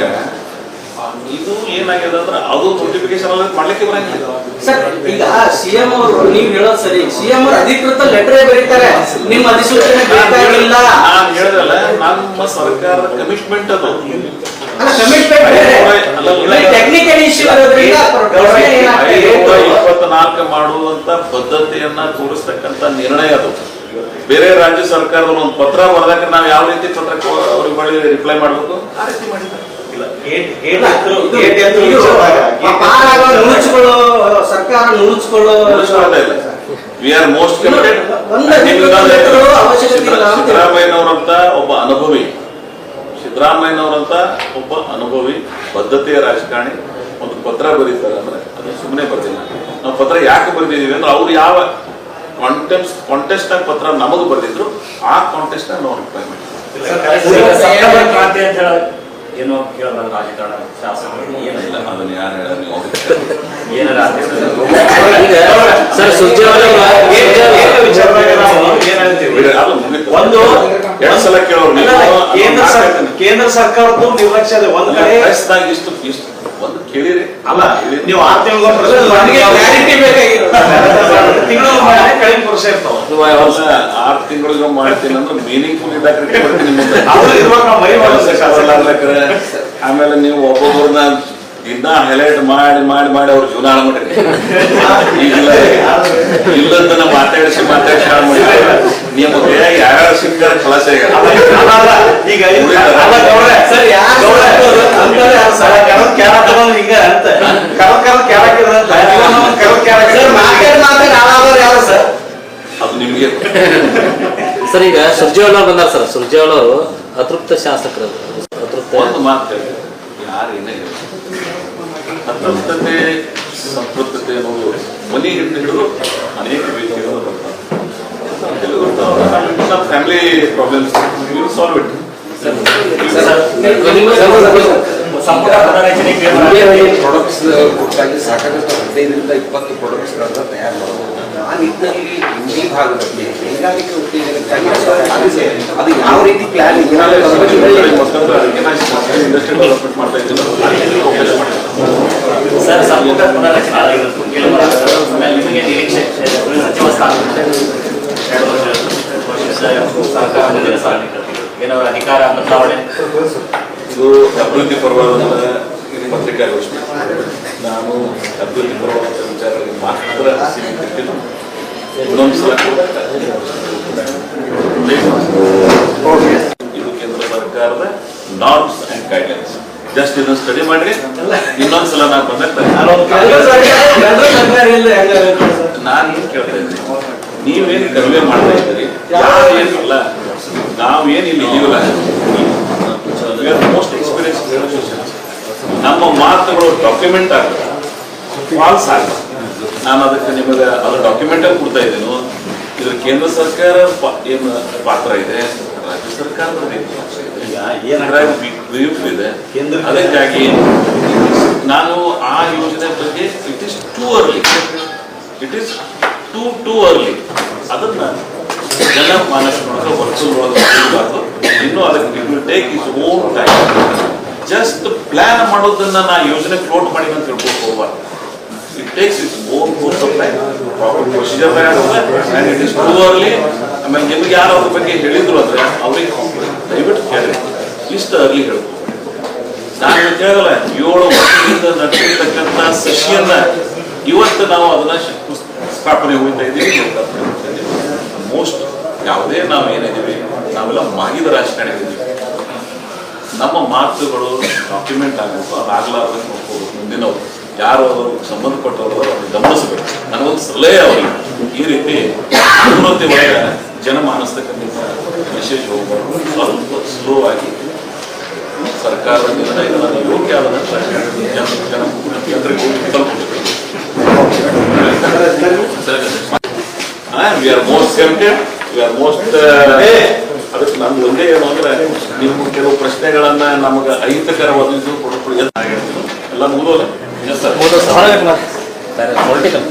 Speaker 1: ಇದು ಏನಾಗಿದೆ ಅಂದ್ರೆ ಅದು ನೋಟಿಫಿಕೇಶನ್ ಮಾಡ್ಲಿಕ್ಕೆ ಬರಂಗಿಲ್ಲ.
Speaker 3: ಸರ್ ಈಗ ಸಿಎಂ ಅವರು ನೀವು ಹೇಳೋದು ಸರಿ, ಸಿಎಂ ಅವರು ಅಧಿಕೃತ ಲೆಟರ್ ಬರೀತಾರೆ ನಿಮ್ಮ ಅಧಿಸೂಚನೆ ಬೇಕಾಗಿಲ್ಲ.
Speaker 1: ನಾನು ಹೇಳಿದಲ್ಲ, ನಮ್ಮ ಸರ್ಕಾರದ ಕಮಿಟ್ಮೆಂಟ್ ಅದು.
Speaker 3: ಅಲ್ಲ ಕಮಿಟ್ಮೆಂಟ್ ಟೆಕ್ನಿಕಲ್ ಇಶ್ಯೂ ಇರೋದ್ರಿಂದ
Speaker 1: 524 ಮಾಡುವಂತ ಬದ್ಧತೆಯನ್ನ ತೋರಿಸ್ತಕ್ಕಂತ ನಿರ್ಣಯ ಅದು. ಬೇರೆ ರಾಜ್ಯ ಸರ್ಕಾರದವರು ಒಂದು ಪತ್ರ ಬರೆದಾಗ ನಾವು ಯಾವ ರೀತಿ ಪತ್ರಕ್ಕೆ ಅವ್ರಿಗೆ ಬಳಿ ರಿಪ್ಲೈ ಮಾಡ್ಬೇಕು ಆ ರೀತಿ ಮಾಡಿದ್ದಾರೆ.
Speaker 3: ಸರ್ಕಾರ ನುಣುಚ್ಕೊಳ್ಳೋ
Speaker 1: ವಿ ಆರ್ ಮೋಸ್ಟ್ ಕಮಿಟೆಡ್. ಸಿದ್ದರಾಮಯ್ಯನವರಂತ ಒಬ್ಬ ಅನುಭವಿ, ಸಿದ್ದರಾಮಯ್ಯನವರಂತ ಒಬ್ಬ ಅನುಭವಿ ಬದ್ಧತೆಯ ರಾಜಕಾರಣಿ ಒಂದು ಪತ್ರ ಬರೀತಾರೆ ಅಂದ್ರೆ ಅದು ಸುಮ್ಮನೆ ಬರ್ದಿಲ್ಲ. ನಾವು ಪತ್ರ ಯಾಕೆ ಬರ್ದಿದೀವಿ ಅಂದ್ರೆ ಅವ್ರು ಯಾವ ಕಾಂಟೆಸ್ಟ್ ನಾಗ ಪತ್ರ ನಮಗೂ ಬರ್ದಿದ್ರು, ಆ ಕಾಂಟೆಸ್ಟ್ ನಾಗ ನಾವು ರಿಪ್ಲೈ ಮಾಡಿದ್ವಿ.
Speaker 6: ಏನೋ ಕೇಳೋಣ ರಾಜಕಾರಣ ಶಾಸಕರು ಏನಿಲ್ಲ,
Speaker 1: ಅದನ್ನ ಯಾರು ಹೇಳ ನೀವು
Speaker 6: ಏನಾರ
Speaker 2: ಈಗ ಸರ್
Speaker 1: ಒಂದು ಎರಡು ಸಲ ಕೇಳೋರು
Speaker 4: ಕೇಂದ್ರ ಸರ್ಕಾರದ್ದು ನಿರ್ಲಕ್ಷ್ಯ ಇದೆ. ಒಂದ್ ಕಡೆ
Speaker 1: ಇಷ್ಟು ಒಂದು ಕೇಳಿರಿ
Speaker 4: ಅಲ್ಲ, ನೀವು 6 ತಿಂಗಳು ಕಡಿಮೆ ವರ್ಷ ಇರ್ತಾವ.
Speaker 1: 6 ತಿಂಗಳಿಗೆ ಮಾಡ್ತೀನಿ ಅಂದ್ರೆ ಮೀನಿಂಗ್ಫುಲ್ ಇದ್ದಾಕ್ರೆ ಆಮೇಲೆ ನೀವು ಒಬ್ಬೊಬ್ಬರನ್ನ ದಿನ ಹೈಲೈಟ್ ಮಾಡಿ ಮಾಡಿ ಮಾಡಿ ಅವ್ರ ಜೀವನ ಹಾಳು ಮಾಡಿರಿ. ಇಲ್ಲದನ್ನ ಮಾತಾಡಿಸಿ ಹಾಳು ಮಾಡಿದ್ರೆ ನಿಮಗೆ ಯಾರ್ಯಾರು ಸಿಗ್ತಾರೆ ಖಲಾಸೆ
Speaker 4: ಈಗ
Speaker 1: ಅದು ನಿಮಗೆ.
Speaker 2: ಸರ್ ಈಗ ಸುರ್ಜೇವಾಲ ಬಂದಾರ ಸರ್, ಸುರ್ಜೇವಾಲ ಅವರು ಅತೃಪ್ತ ಶಾಸಕರು. ಅತೃಪ್ತ
Speaker 1: ಒಂದು ಮಾತು ಯಾರು ಏನೇ ಅತೃಪ್ತತೆ ಸಂತೃಪ್ತತೆ ಅನ್ನೋದು ಮನೆ ಹಿಡಿದು ಅನೇಕ ರೀತಿಗಳು ಬರ್ತಾರೆ. Family problems solve it.
Speaker 6: ಸಂಪುಟ ಪುನರಚನೆಗೆ
Speaker 5: ಪ್ರಾಡಕ್ಟ್ಸ್ ಕೊಟ್ಟಾಗಿ ಸಾಕಾಗಷ್ಟು 15ರಿಂದ 20 ಪ್ರಾಡಕ್ಟ್ಸ್ಗಳನ್ನ ತಯಾರು ಮಾಡೋದು. ಆ ನಿಟ್ಟಿನಲ್ಲಿ ಈ ಭಾಗದಲ್ಲಿ ಕೈಗಾರಿಕೆ ಉತ್ತೇಜನಕ್ಕಾಗಿ ಅದು ಯಾವ ರೀತಿ ಪ್ಲಾನ್
Speaker 1: ಇಂಡಸ್ಟ್ರಿ ಡೆವಲಪ್ಮೆಂಟ್ ಮಾಡ್ತಾ ಇದ್ದೀವಿ.
Speaker 6: ಸರ್ ಸಂಪುಟ ಪುನರಚನೆ ಆಗಿರೋದು ನಿಮಗೆ ನಿರೀಕ್ಷೆ ಸಚಿವ ಸ್ಥಾನ 2 ಸರ್ಕಾರ ಮುಂದಿನ ಸಾಲಿಗೆ ಏನಾದ್ರು ಅಧಿಕಾರ ಬದಲಾವಣೆ
Speaker 1: ಇದು ಅಭಿವೃದ್ಧಿ ಪರವಾದ ಪತ್ರಿಕಾಗೋಷ್ಠಿ. ನಾನು ಅಭಿವೃದ್ಧಿ ಪರವಾದ ವಿಚಾರಗಳಿಗೆ ಮಾತ್ರ ಸೀಮಿತ. ಇನ್ನೊಂದ್ಸಲ ಇದು ಕೇಂದ್ರ ಸರ್ಕಾರದ ನಾರ್ಮ್ಸ್ ಅಂಡ್ ಗೈಡ್ಲೈನ್ಸ್. ಜಸ್ಟ್ ಇದನ್ನ ಸ್ಟಡಿ ಮಾಡ್ರಿ, ಇನ್ನೊಂದ್ಸಲ ನಾನು ಬಂದಾಗ ನಾನು ಏನ್ ಕೇಳ್ತಾ ಇದ್ದೀನಿ, ನೀವೇನ್ ಕನ್ವೆ ಮಾಡ್ತಾ ಇದ್ದೀರಿ, ಏನಿಲ್ಲ ನಾವೇನಿಲ್ಲ ಇದೀವಲ್ಲ, ಮೋಸ್ಟ್ ಎಕ್ಸ್ಪೀರಿಯನ್ಸ್ ನಮ್ಮ ಮಾತುಗಳು ಡಾಕ್ಯುಮೆಂಟ್ ಆಗ್ತದೆ, ಫಾಲ್ಸ್ ಆಗ್ತದೆ. ನಾನು ಅದಕ್ಕೆ ನಿಮಗೆ ಅದು ಡಾಕ್ಯುಮೆಂಟ್ ಅಲ್ಲಿ ಕೊಡ್ತಾ ಇದ್ದೇನೆ. ಇದ್ರ ಕೇಂದ್ರ ಸರ್ಕಾರ ಏನು ಪಾತ್ರ ಇದೆ, ರಾಜ್ಯ ಸರ್ಕಾರದ ಇದೆ. ಅದಕ್ಕಾಗಿ ನಾನು ಆ ಯೋಜನೆ ಬಗ್ಗೆ it is too early, too early ಅದನ್ನ ಜನಮಾನಸದೊಳಗೆ ವರ್ಷದೊಳಗೆ ಇನ್ನೂ ಅದಕ್ಕೆ it will take its own time. Just plan ಮಾಡೋದನ್ನ ನಾ ಯೋಜನೆ ಫ್ಲೋಟ್ ಮಾಡಿ ಅಂತ ತಿಳ್ಕೊಂಡು ಹೋಗ್ಬಾರ್ದು. It takes its own course of time, proper procedure and it is too early. ಆಮೇಲೆ ನಿಮ್ಗೆ ಯಾರು ಅದ್ರ ಬಗ್ಗೆ ಹೇಳಿದ್ರು ಅಂದ್ರೆ ಅವ್ರಿಗೆ ದಯವಿಟ್ಟು ಕೇಳಿ, ಇಷ್ಟು ಅರ್ಲಿ ಹೇಳ್ಬೋದು. ನಾನು ಕೇಳಲ್ಲ, 7 ವರ್ಷದಿಂದ ನಡೆಸಿರ್ತಕ್ಕಂಥ ಸಸಿಯನ್ನ ಇವತ್ತು ನಾವು ಅದನ್ನ ಸ್ಥಾಪನೆ ಹೋಗ್ತಾ ಇದ್ದೀವಿ. ಮೋಸ್ಟ್ ಯಾವುದೇ ನಾವು ಏನಿದ್ದೀವಿ ನಾವೆಲ್ಲ ಮಾಗಿದ ರಾಜಕಾರಣ ಇದ್ದೀವಿ. ನಮ್ಮ ಮಾತುಗಳು ಡಾಕ್ಯುಮೆಂಟ್ ಆಗಬೇಕು, ಅದಾಗಲಾರ್ದು ನೋಡ್ಕೋಬೇಕು. ಮುಂದಿನವರು ಯಾರು ಅವರು ಸಂಬಂಧಪಟ್ಟವರು ಅವ್ರನ್ನ ಗಮನಿಸಬೇಕು. ನನಗೊಂದು ಸಲಹೆ ಅವರಿಗೆ, ಈ ರೀತಿ ಅನುಮತಿ ಒಳಗೆ ಜನಮಾನಸ್ತಕ್ಕಂಥ ಮೆಸೇಜ್ ಹೋಗ್ಬಾರ್ದು, ಸ್ವಲ್ಪ ಸ್ಲೋ ಆಗಿ ಸರ್ಕಾರದ ನಿರ್ಣಯಗಳನ್ನು ಯೋಗ್ಯ ಆದಂತ ಜನರಿಗೆ ತಲುಪಬೇಕು. V are most tempted, V are most ಅದಕ್ಕೆ ನಾನು ಒಂದೇ ಏನು ಅಂದ್ರೆ, ನೀವು ಕೆಲವು ಪ್ರಶ್ನೆಗಳನ್ನ ನಮಗೆ ಅಹಿತಕರವಾದದ್ದು ಕೊಡಬೇಕು ಎಲ್ಲ ಮುಗಿದೋಲ್ಲ.
Speaker 2: ಪೊಲಿಟಿಕಲ್